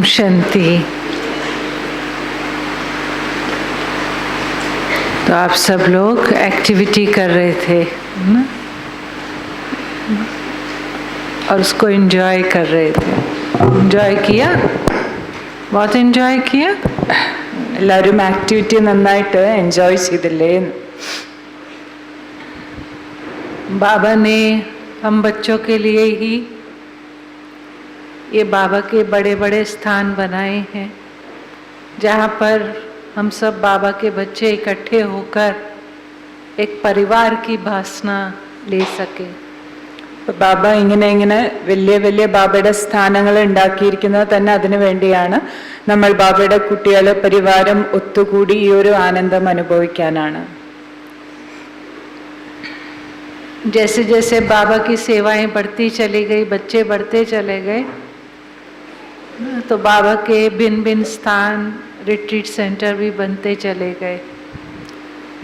ओम शांति। तो आप सब लोग एक्टिविटी कर रहे थे ना, और उसको एंजॉय कर रहे थे। एंजॉय किया, बहुत एंजॉय किया। എല്ലാവരും ആക്ടിവിറ്റി നന്നായിട്ട് എൻജോയ് ചെയ്തില്ലേ? बाबा ने हम बच्चों के लिए ही ये बाबा के बड़े बड़े स्थान बनाए हैं, जहाँ पर हम सब बाबा के बच्चे इकट्ठे होकर एक परिवार की भावना ले सके। ബാബ ഇങ്ങനെ വലിയ വലിയ ബാബയുടെ സ്ഥാനങ്ങൾ ഉണ്ടാക്കിയിരിക്കുന്നത് തന്നെ അതിനു വേണ്ടിയാണ്. നമ്മൾ ബാബയുടെ കുട്ടികൾ പരിവാരം ഒത്തുകൂടി ഈ ഒരു ആനന്ദം അനുഭവിക്കാനാണ്. जैसे जैसे बाबा की सेवाएं बढ़ती चली गई, बच्चे बढ़ते चले गए, तो बाबा के भिन्न भिन्न स्थान रिट्रीट सेंटर भी बनते चले गए.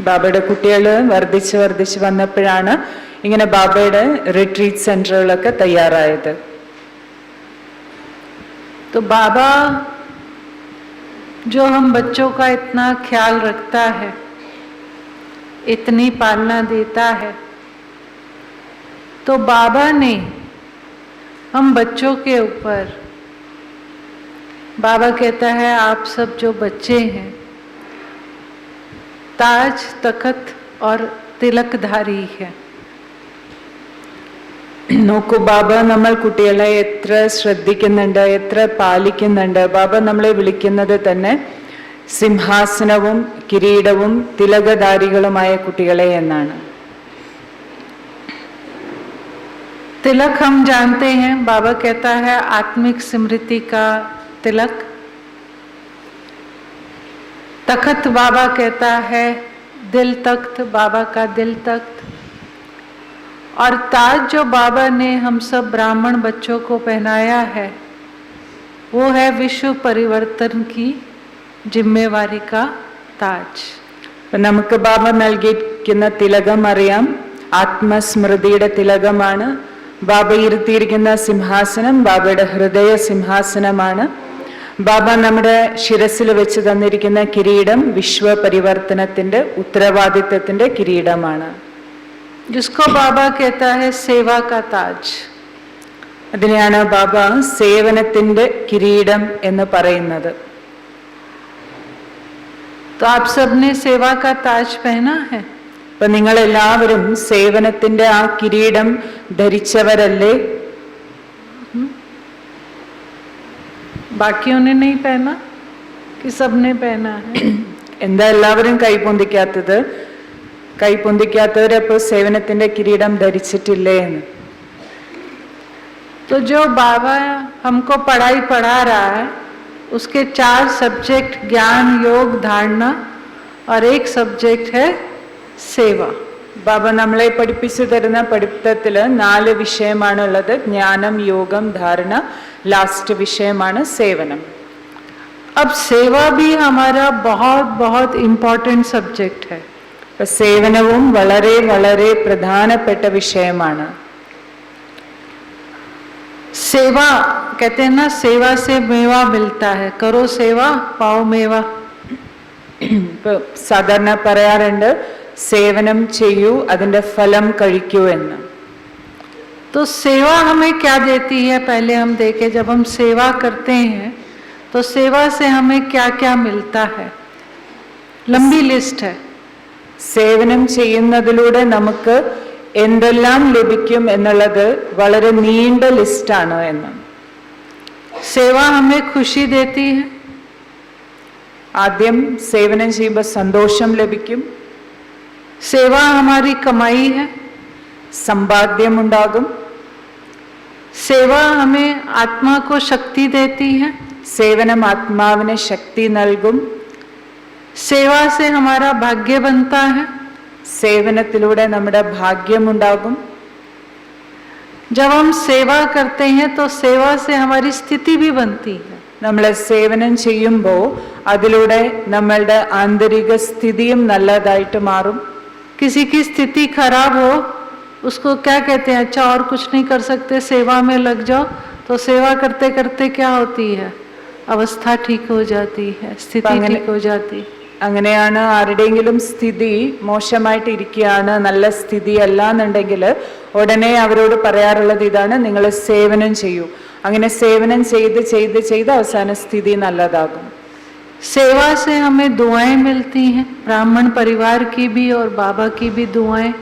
ബാബയുടെ കുട്ടികൾ വർദ്ധിച്ച് വന്നപ്പോഴാണ് ഇങ്ങനെ ബാബയുടെ റിട്രീറ്റ് സെന്ററുകളൊക്കെ തയ്യാറായത്. तो बाबा जो हम बच्चों का इतना ख्याल रखता है, इतनी पालना देता है, तो बाबा ने हम बच्चों के ऊपर, बाबा कहता है आप सब जो बच्चे हैं ताज तख्त और तिलकधारी है. നോക്കൂ, ബാബ നമ്മൾ കുട്ടികളെ എത്ര ശ്രദ്ധിക്കുന്നുണ്ട്, എത്ര പാലിക്കുന്നുണ്ട്. ബാബ നമ്മളെ വിളിക്കുന്നത് തന്നെ സിംഹാസനവും കിരീടവും തിലകധാരികളുമായ കുട്ടികളെ എന്നാണ്. तिलक हम जानते हैं, बाबा कहता है आत्मिक स्मृति का तिलक. तख्त बाबा कहता है दिल तख्त, बाबा का दिल तख्त. और ताज जो बाबा ने हम सब ब्राह्मण बच्चों को पहनाया है, वो है विश्व परिवर्तन की जिम्मेवारी का ताज. നമുക്ക് ബാബ നൽകിയിരിക്കുന്ന തിലകം അറിയാം, ആത്മസ്മൃതിയുടെ തിലകമാണ്. ബാബ ഇരുത്തിയിരിക്കുന്ന സിംഹാസനം ബാബയുടെ ഹൃദയ സിംഹാസനമാണ്. ബാബ നമ്മുടെ ശിരസിൽ വെച്ച് തന്നിരിക്കുന്ന കിരീടം വിശ്വ പരിവർത്തനത്തിന്റെ ഉത്തരവാദിത്വത്തിന്റെ കിരീടമാണ്. जिसको बाबा कहता है सेवा का ताज. അതിനെയാണ് ബാബ സേവനത്തിന്റെ കിരീടം എന്ന് പറയുന്നത്. तो आप सबने सेवा का ताज पहना है. അപ്പൊ നിങ്ങൾ എല്ലാവരും സേവനത്തിന്റെ ആ കിരീടം ധരിച്ചവരല്ലേ? बाकियों ने नहीं पहना कि सबने पहना है? എന്താ എല്ലാവരും കൈപ്പൊന്തിക്കാത്തവരപ്പോ സേവനത്തിന്റെ കിരീടം ധരിച്ചിട്ടില്ലേ എന്ന്? तो जो बाबा हमको पढ़ाई पढ़ा रहा है, उसके 4 सब्जेक्ट ज्ञान योग धारणा और एक सब्जेक्ट है सेवा. ബാബ നമ്മളെ പഠിപ്പിച്ചു തരുന്ന പഠിത്തത്തില് 4 വിഷയമാണുള്ളത്. ജ്ഞാനം, യോഗം, ധാരണ, ലാസ്റ്റ് വിഷയമാണ് സേവനം. अब सेवा भी हमारा बहुत बहुत इम्पोर्टेंट सब्जेक्ट है. സേവനവും വളരെ വളരെ പ്രധാനപ്പെട്ട വിഷയമാണ്. सेवा कहते हैं ना, सेवा से मेवा मिलता है, करो सेवा पाओ मेवा. സാധാരണ പറയാറുണ്ട് സേവനം ചെയ്യൂ അതിന്റെ ഫലം കഴിക്കൂ എന്ന്. तो सेवा हमें क्या देती है, पहले हम देखें. जब हम सेवा करते हैं तो सेवा से हमें क्या क्या मिलता है. लंबी लिस्ट है. സേവനം ചെയ്യുന്നതിലൂടെ നമുക്ക് എന്തെല്ലാം ലഭിക്കും എന്നുള്ളത് വളരെ നീണ്ട ലിസ്റ്റാണ് എന്ന്. सेवा हमें खुशी देती है. ആദ്യം സേവനം ചെയ്യുമ്പോൾ സന്തോഷം ലഭിക്കും. सेवा हमारी कमाई है. സമ്പാദ്യമുണ്ടാകും. सेवा हमें आत्मा को शक्ति देती है. സേവനം ആത്മാവിന് ശക്തി നൽകും. सेवा से हमारा भाग्य बनता है. സേവനത്തിലൂടെ നമ്മുടെ ഭാഗ്യമുണ്ടാകും. जब हम सेवा करते हैं तो सेवा से हमारी स्थिति भी बनती है. നമ്മളെ സേവനം ചെയ്യുമ്പോൾ അതിലൂടെ നമ്മളുടെ ആന്തരിക സ്ഥിതിയും നല്ലതായിട്ട് മാറും. किसी की स्थिति खराब हो, उसको क्या कहते हैं, अच्छा और कुछ नहीं कर सकते, सेवा में लग जाओ. तो सेवा करते करते क्या होती है, अवस्था ठीक हो जाती है, स्थिति ठीक हो जाती। അങ്ങനെയാണ് ആരുടെയെങ്കിലും സ്ഥിതി മോശമായിട്ട് ഇരിക്കുകയാണ്, നല്ല സ്ഥിതി അല്ല എന്നുണ്ടെങ്കിൽ ഉടനെ അവരോട് പറയാറുള്ളത് ഇതാണ്, നിങ്ങൾ സേവനം ചെയ്യൂ. അങ്ങനെ സേവനം ചെയ്ത് ചെയ്ത് ചെയ്ത് അവസാന സ്ഥിതി നല്ലതാകും. सेवा से हमें दुआएं मिलती हैं, ब्राह्मण परिवार की भी और बाबा की भी दुआएं।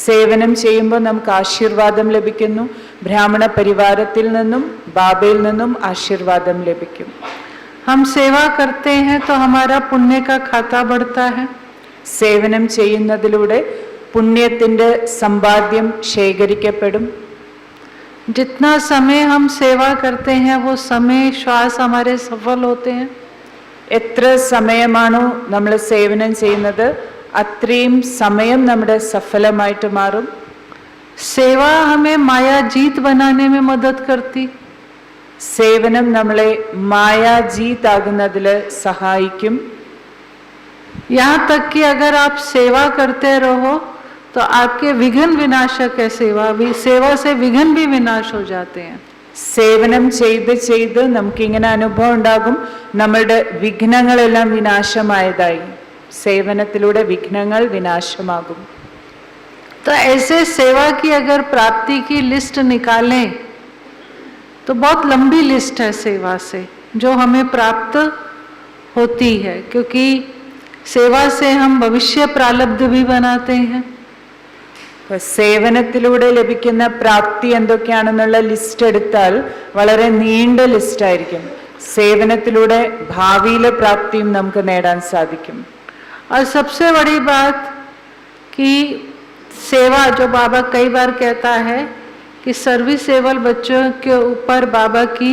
സേവനം ചെയ്യുമ്പോൾ നമുക്ക് ആശീർവാദം ലഭിക്കുന്നു. ബ്രാഹ്മണ പരിവാരത്തിൽ നിന്നും ബാബയിൽ നിന്നും ആശീർവാദം ലഭിക്കും. हम सेवा करते हैं तो हमारा पुण्य का खाता बढ़ता है. സേവനം ചെയ്യുന്നതിലൂടെ പുണ്യത്തിന്റെ സമ്പാദ്യം ശേഖരിക്കപ്പെടും. जितना समय हम सेवा करते हैं वो समय श्वास हमारे सफल होते हैं. എത്ര സമയമാണോ നമ്മൾ സേവനം ചെയ്യുന്നത് അത്രയും സമയം നമ്മുടെ സഫലമായിട്ട് മാറും. सेवा हमें माया जीत बनाने में मदद करती. സേവനം നമ്മളെ മായാജീതാകുന്നതിൽ സഹായിക്കും. यहाँ तक कि अगर आप सेवा करते रहो तो आपके विघ्न विनाशक है सेवा भी, सेवा से विघ्न भी विनाश हो जाते हैं. സേവനം ചെയ്ത് ചെയ്ത് നമുക്കിങ്ങനെ അനുഭവം ഉണ്ടാകും, നമ്മളുടെ വിഘ്നങ്ങളെല്ലാം വിനാശമായതായി. സേവനത്തിലൂടെ വിഘ്നങ്ങൾ വിനാശമാകും. तो ऐसे सेवा की अगर प्राप्ति की लिस्ट निकालें तो बहुत लंबी लिस्ट है सेवा से जो हमें प्राप्त होती है, क्योंकि सेवा से हम भविष्य प्रारब्ध भी बनाते हैं. സേവനത്തിലൂടെ ലഭിക്കുന്ന പ്രാപ്തി എന്തൊക്കെയാണെന്നുള്ള ലിസ്റ്റ് എടുത്താൽ വളരെ നീണ്ട ലിസ്റ്റ് ആയിരിക്കും. സേവനത്തിലൂടെ ഭാവിയിലെ പ്രാപ്തിയും നമുക്ക് നേടാൻ സാധിക്കും. और सबसे बड़ी बात कि सेवा जो बाबा कई बार कहता है कि सर्विसेबल बच्चों के ऊपर बाबा की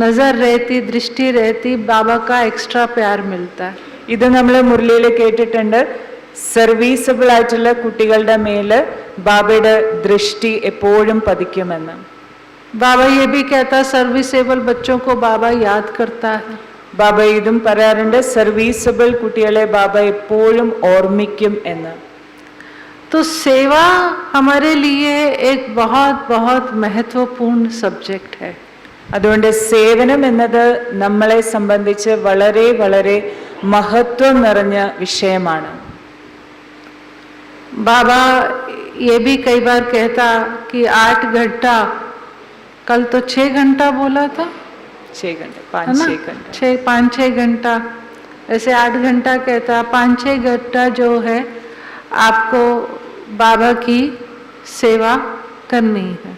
नजर रहती, दृष्टि रहती, बाबा का एक्स्ट्रा प्यार मिलता है. ഇത് നമ്മൾ മുരളിയിൽ കേട്ടിട്ടുണ്ട്. സർവീസബിൾ ആയിട്ടുള്ള കുട്ടികളുടെ മേല് ബാബയുടെ ദൃഷ്ടി എപ്പോഴും പതിക്കുമെന്ന്. बाबा ये भी कहता है सर्विसेबल बच्चों को बाबा याद करता है. ബാബ ഇതും പറയാറുണ്ട്, സർവീസബിൾ കുട്ടികളെ ബാബ എപ്പോഴും ഓർമ്മിക്കും എന്ന്. तो सेवा हमारे लिए एक बहुत बहुत महत्वपूर्ण सब्जेक्ट है. അതുകൊണ്ട് സേവനം എന്നത് നമ്മളെ സംബന്ധിച്ച് വളരെ വളരെ മഹത്വം നിറഞ്ഞ വിഷയമാണ്. बाबा ये भी कई बार कहता कि 8 घंटा, कल तो 6 घंटा बोला था, 5-6 घंटा, ऐसे 8 घंटा कहता, 5-6 घंटा जो है आपको बाबा की सेवा करनी है.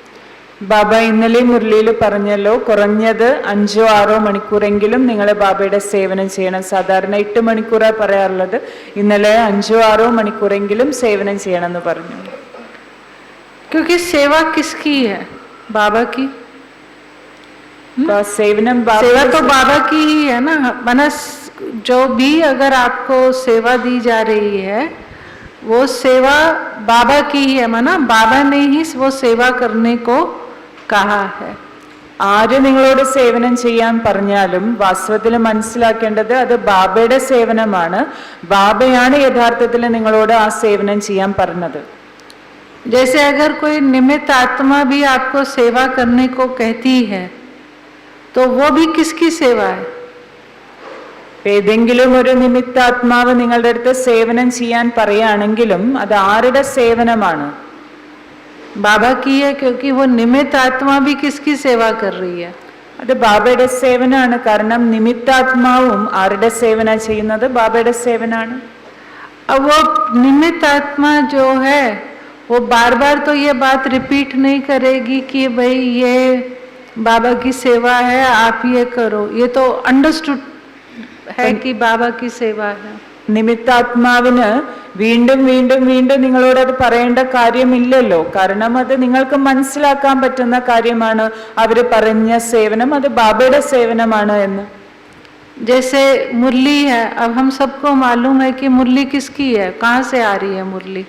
ബാബ ഇന്നലെ മുരളിയിൽ പറഞ്ഞല്ലോ, കുറഞ്ഞത് 5-6 മണിക്കൂറെങ്കിലും നിങ്ങൾ ബാബയുടെ സേവനം ചെയ്യണം. സാധാരണ 8 മണിക്കൂറാണ് പറയാറുള്ളത്, ഇന്നലെ 5-6 മണിക്കൂറെങ്കിലും സേവനം ചെയ്യണം എന്ന് പറഞ്ഞു. क्योंकि सेवा किसकी है? बाबा की. സേവനം सेवा तो बाबा की ही है ना. माना जो भी अगर आपको सेवा दी जा रही है वो सेवा बाबा की ही है. माना बाबा ने ही वो सेवा करने को कहा है. ആര് നിങ്ങളോട് സേവനം ചെയ്യാൻ പറഞ്ഞാലും വാസ്തവത്തിൽ മനസ്സിലാക്കേണ്ടത് അത് ബാബയുടെ സേവനമാണ്. ബാബയാണ് യഥാർത്ഥത്തിൽ നിങ്ങളോട് ആ സേവനം ചെയ്യാൻ പറഞ്ഞത്. जैसे अगर कोई निमित्त आत्मा भी आपको सेवा करने को कहती है तो वो भी किसकी सेवा है? ഏതെങ്കിലും ഒരു നിമിത്താത്മാവ് നിങ്ങളുടെ അടുത്ത് സേവനം ചെയ്യാൻ പറയുകയാണെങ്കിലും അത് ആരുടെ സേവനമാണ്? बाबा की है, क्योंकि वो निमित्त आत्मा भी किसकी सेवा कर रही है? അത് ബാബയുടെ സേവനമാണ്. കാരണം നിമിത്താത്മാവും ആരുടെ സേവന ചെയ്യുന്നത്? ബാബയുടെ സേവനാണ്. अब वो निमित्त आत्मा जो है वो बार बार तो ये बात रिपीट नहीं करेगी कि भाई ये बाबा की सेवा है, आप ये करो. ये तो अंडरस्टूड है कि बाबा की सेवा है. നിമിത്താത്മാവിന് വീണ്ടും വീണ്ടും വീണ്ടും നിങ്ങളോട് അത് പറയേണ്ട കാര്യമില്ലല്ലോ. കാരണം അത് നിങ്ങൾക്ക് മനസ്സിലാക്കാൻ പറ്റുന്ന കാര്യമാണ്. അവർ പറഞ്ഞ സേവനം അത് ബാബയുടെ സേവനമാണ് എന്ന്. जैसे मुरली है, अब हम सबको मालूम है कि मुरली किसकी है, कहाँ से आ रही है मुरली?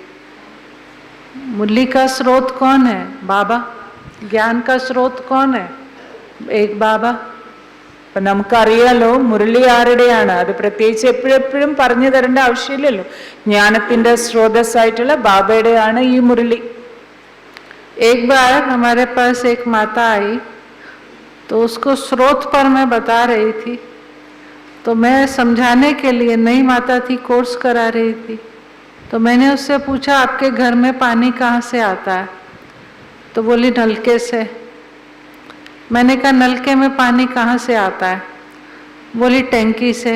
मुरली का स्रोत कौन है? बाबा. ज्ञान का स्रोत कौन है? एक बाबा. അപ്പൊ നമുക്കറിയാലോ മുരളി ആരുടെയാണ്. അത് പ്രത്യേകിച്ച് എപ്പോഴെപ്പോഴും പറഞ്ഞു തരേണ്ട ആവശ്യമില്ലല്ലോ. ജ്ഞാനത്തിന്റെ സ്രോതസ്സായിട്ടുള്ള ബാബയുടെയാണ് ഈ മുരളി. एक बार हमारे पास एक माता आई तो उसको स्रोत पर मैं बता रही थी, तो मैं समझाने के लिए, नई माता थी, कोर्स करा रही थी, तो मैंने उससे पूछा आपके घर में पानी कहाँ से आता है? तो बोली नलके से। मैंने कहा नलके में पानी कहाँ से आता है? बोली टैंकी से।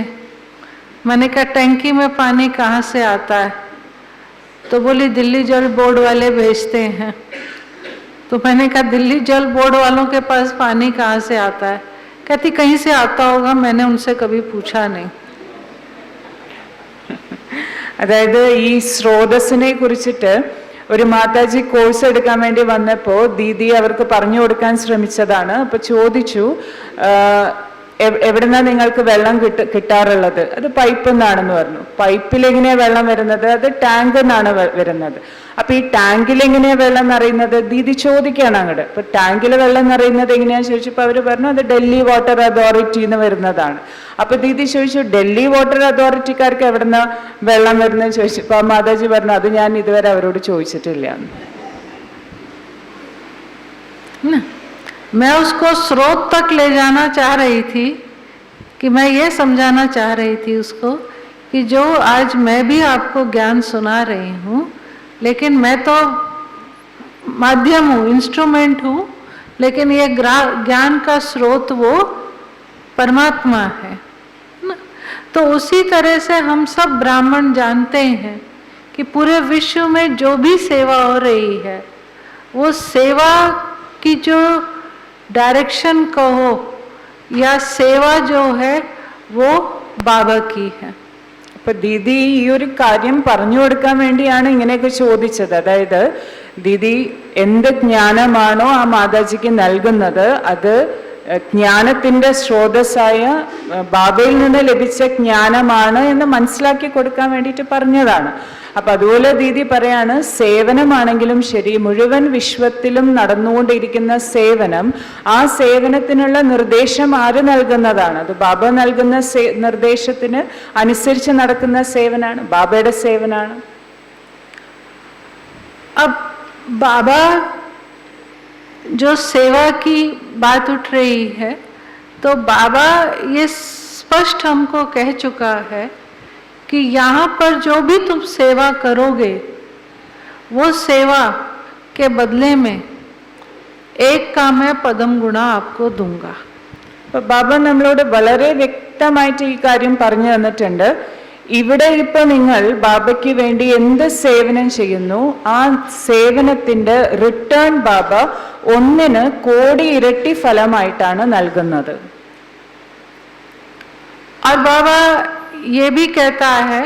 मैंने कहा टैंकी में पानी कहाँ से आता है? तो बोली दिल्ली जल बोर्ड वाले भेजते हैं। तो मैंने कहा दिल्ली जल बोर्ड वालों के पास पानी कहाँ से आता है? कहती कहीं से आता होगा, मैंने उनसे कभी पूछा नहीं। അതായത് ഈ സ്രോതസ്സിനെ കുറിച്ചിട്ട് ഒരു മാതാജി കോഴ്സ് എടുക്കാൻ വേണ്ടി വന്നപ്പോൾ ദീദി അവർക്ക് പറഞ്ഞു കൊടുക്കാൻ ശ്രമിച്ചതാണ്. അപ്പൊ ചോദിച്ചു എവിടുന്നാ നിങ്ങൾക്ക് വെള്ളം കിട്ടാറുള്ളത്? അത് പൈപ്പിൽ നിന്നാണെന്ന് പറഞ്ഞു. പൈപ്പിൽ എങ്ങനെയാ വെള്ളം വരുന്നത്? അത് ടാങ്കിൽ നിന്നാണ് വരുന്നത്. അപ്പൊ ഈ ടാങ്കിൽ എങ്ങനെയാ വെള്ളം നിറയുന്നത്? ദീദി ചോദിക്കുകയാണ് അങ്ങോട്ട്. അപ്പൊ ടാങ്കിൽ വെള്ളം നിറയുന്നത് എങ്ങനെയാന്ന് ചോദിച്ചപ്പോൾ അവര് പറഞ്ഞു അത് ഡൽഹി വാട്ടർ അതോറിറ്റിന്ന് വരുന്നതാണ്. അപ്പൊ ദീദി ചോദിച്ചു ഡൽഹി വാട്ടർ അതോറിറ്റിക്കാർക്ക് എവിടുന്ന വെള്ളം വരുന്നത് ചോദിച്ചപ്പോ ആ മാതാജി പറഞ്ഞു അത് ഞാൻ ഇതുവരെ അവരോട് ചോദിച്ചിട്ടില്ല. मैं उसको स्रोत तक ले जाना चाह रही थी कि मैं ये समझाना चाह रही थी उसको कि जो आज मैं भी आपको ज्ञान सुना रही हूँ, लेकिन मैं तो माध्यम हूँ, इंस्ट्रूमेंट हूँ, लेकिन ये ज्ञान का स्रोत वो परमात्मा है ना। तो उसी तरह से हम सब ब्राह्मण जानते हैं कि पूरे विश्व में जो भी सेवा हो रही है, वो सेवा की जो डायरेक्शन कहो या सेवा जो है वो बाबा की है. അപ്പൊ ദീദി ഈ ഒരു കാര്യം പറഞ്ഞു കൊടുക്കാൻ വേണ്ടിയാണ് ഇങ്ങനെയൊക്കെ ചോദിച്ചത്. അതായത് ദീദി എന്ത് ജ്ഞാനമാണോ ആ മാതാജിക്ക് നൽകുന്നത് അത് ജ്ഞാനത്തിന്റെ സ്രോതസ്സായ ബാബയിൽ നിന്ന് ലഭിച്ച ജ്ഞാനമാണ് എന്ന് മനസ്സിലാക്കി കൊടുക്കാൻ വേണ്ടിയിട്ട് പറഞ്ഞതാണ്. അപ്പൊ അതുപോലെ ദീദി പറയാണ് സേവനമാണെങ്കിലും ശരി, മുഴുവൻ വിശ്വത്തിലും നടന്നുകൊണ്ടിരിക്കുന്ന സേവനം, ആ സേവനത്തിനുള്ള നിർദ്ദേശം ആര് നൽകുന്നതാണ്? അത് ബാബ നൽകുന്ന നിർദ്ദേശത്തിന് അനുസരിച്ച് നടക്കുന്ന സേവനാണ്, ബാബയുടെ സേവനാണ്. अब बाबा जो सेवा की बात उठ रही है, तो बाबा ये स्पष्ट हमको कह चुका है कि यहाँ पर जो भी तुम सेवा करोगे वो सेवा के बदले में एक का मैं पदम गुणा आपको दूंगा. അപ്പോൾ ബാബ നമ്മളോട് വളരെ വ്യക്തമായിട്ട് ഈ കാര്യം പറഞ്ഞു തന്നിട്ടുണ്ട്. ഇവിടെ ഇപ്പൊ നിങ്ങൾ ബാബയ്ക്ക് വേണ്ടി എന്ത് സേവനം ചെയ്യുന്നു ആ സേവനത്തിന്റെ റിട്ടേൺ ബാബ 1 കോടി ഇരട്ടി ഫലമായിട്ടാണ് നൽകുന്നത്. और बाबा ये भी कहता है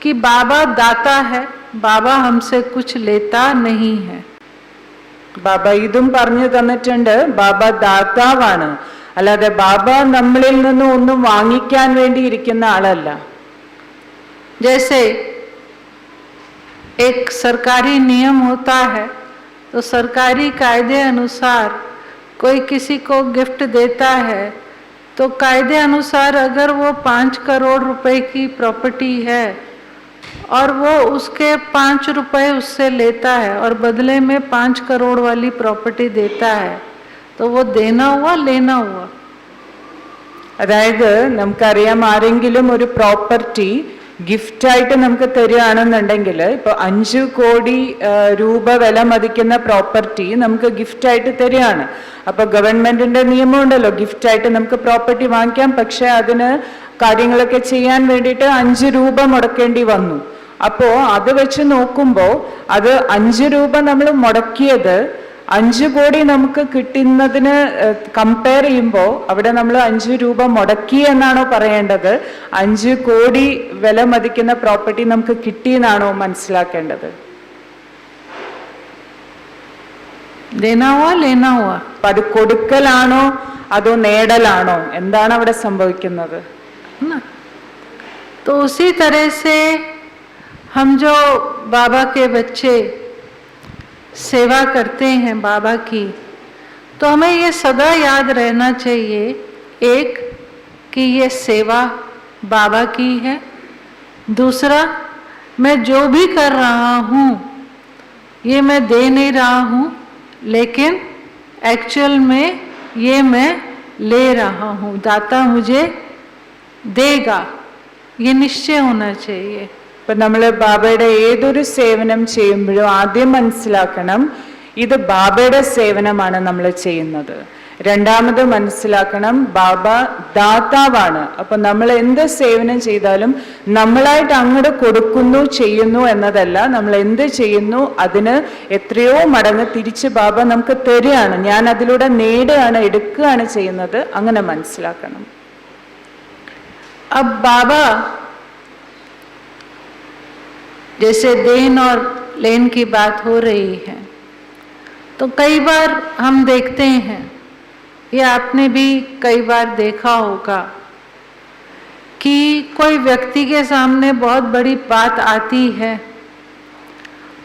कि बाबा दाता है, बाबा हमसे कुछ लेता नहीं है. ബാബ ഇതും പറഞ്ഞു തന്നിട്ടുണ്ട്, ബാബ ദാതാവാണ്, അല്ലാതെ ബാബ നമ്മളിൽ നിന്ന് ഒന്നും വാങ്ങിക്കാൻ വേണ്ടി ഇരിക്കുന്ന ആളല്ല. जैसे एक सरकारी नियम होता है, तो सरकारी कायदे अनुसार कोई किसी को गिफ्ट देता है तो कायदे अनुसार अगर वो 5 करोड़ रुपए की प्रॉपर्टी है और वो उसके 5 रुपए उससे लेता है और बदले में 5 करोड़ वाली प्रॉपर्टी देता है, तो वो देना हुआ लेना हुआ. അതായത് നമുക്കറിയാം ആരെങ്കിലും ഒരു പ്രോപ്പർട്ടി ഗിഫ്റ്റായിട്ട് നമുക്ക് തരികയാണെന്നുണ്ടെങ്കിൽ ഇപ്പൊ 5 കോടി രൂപ വില മതിക്കുന്ന പ്രോപ്പർട്ടി നമുക്ക് ഗിഫ്റ്റായിട്ട് തരികയാണ്. അപ്പൊ ഗവൺമെന്റിന്റെ നിയമം ഉണ്ടല്ലോ, ഗിഫ്റ്റായിട്ട് നമുക്ക് പ്രോപ്പർട്ടി വാങ്ങിക്കാം, പക്ഷെ അതിന് കാര്യങ്ങളൊക്കെ ചെയ്യാൻ വേണ്ടിയിട്ട് 5 രൂപ മുടക്കേണ്ടി വന്നു. അപ്പോ അത് വെച്ച് നോക്കുമ്പോ അത് 5 രൂപ നമ്മൾ മുടക്കിയത് 5 കോടി നമുക്ക് കിട്ടുന്നതിന് കമ്പയർ ചെയ്യുമ്പോൾ അവിടെ നമ്മൾ 5 രൂപ മുടക്കി എന്നാണോ പറയേണ്ടത്, 5 കോടി വില മതിക്കുന്ന പ്രോപ്പർട്ടി നമുക്ക് കിട്ടിയെന്നാണോ മനസ്സിലാക്കേണ്ടത്? അപ്പൊ അത് കൊടുക്കലാണോ അതോ നേടലാണോ, എന്താണ് അവിടെ സംഭവിക്കുന്നത്? तो उसी तरह से हम जो बाबा के बच्चे सेवा करते हैं बाबा की, तो हमें ये सदा याद रहना चाहिए, एक कि ये सेवा बाबा की है, दूसरा मैं जो भी कर रहा हूँ ये मैं दे नहीं रहा हूँ, लेकिन एक्चुअल में ये मैं ले रहा हूँ, दाता मुझे देगा, ये निश्चय होना चाहिए। ഇപ്പൊ നമ്മൾ ബാബയുടെ ഏതൊരു സേവനം ചെയ്യുമ്പോഴും ആദ്യം മനസ്സിലാക്കണം ഇത് ബാബയുടെ സേവനമാണ് നമ്മൾ ചെയ്യുന്നത്. രണ്ടാമത് മനസ്സിലാക്കണം ബാബ ദാതാവാണ്. അപ്പൊ നമ്മൾ എന്ത് സേവനം ചെയ്താലും നമ്മളായിട്ട് അങ്ങോട്ട് കൊടുക്കുന്നു ചെയ്യുന്നു എന്നതല്ല, നമ്മൾ എന്ത് ചെയ്യുന്നു അതിന് എത്രയോ മടങ്ങ് തിരിച്ച് ബാബ നമുക്ക് തരികയാണ്, ഞാൻ അതിലൂടെ നേടുകയാണ്, എടുക്കുകയാണ് ചെയ്യുന്നത്. അങ്ങനെ മനസ്സിലാക്കണം. अब बाबा जैसे देन और लेन की बात हो रही है, तो कई बार हम देखते हैं, ये आपने भी कई बार देखा होगा कि कोई व्यक्ति के सामने बहुत बड़ी बात आती है,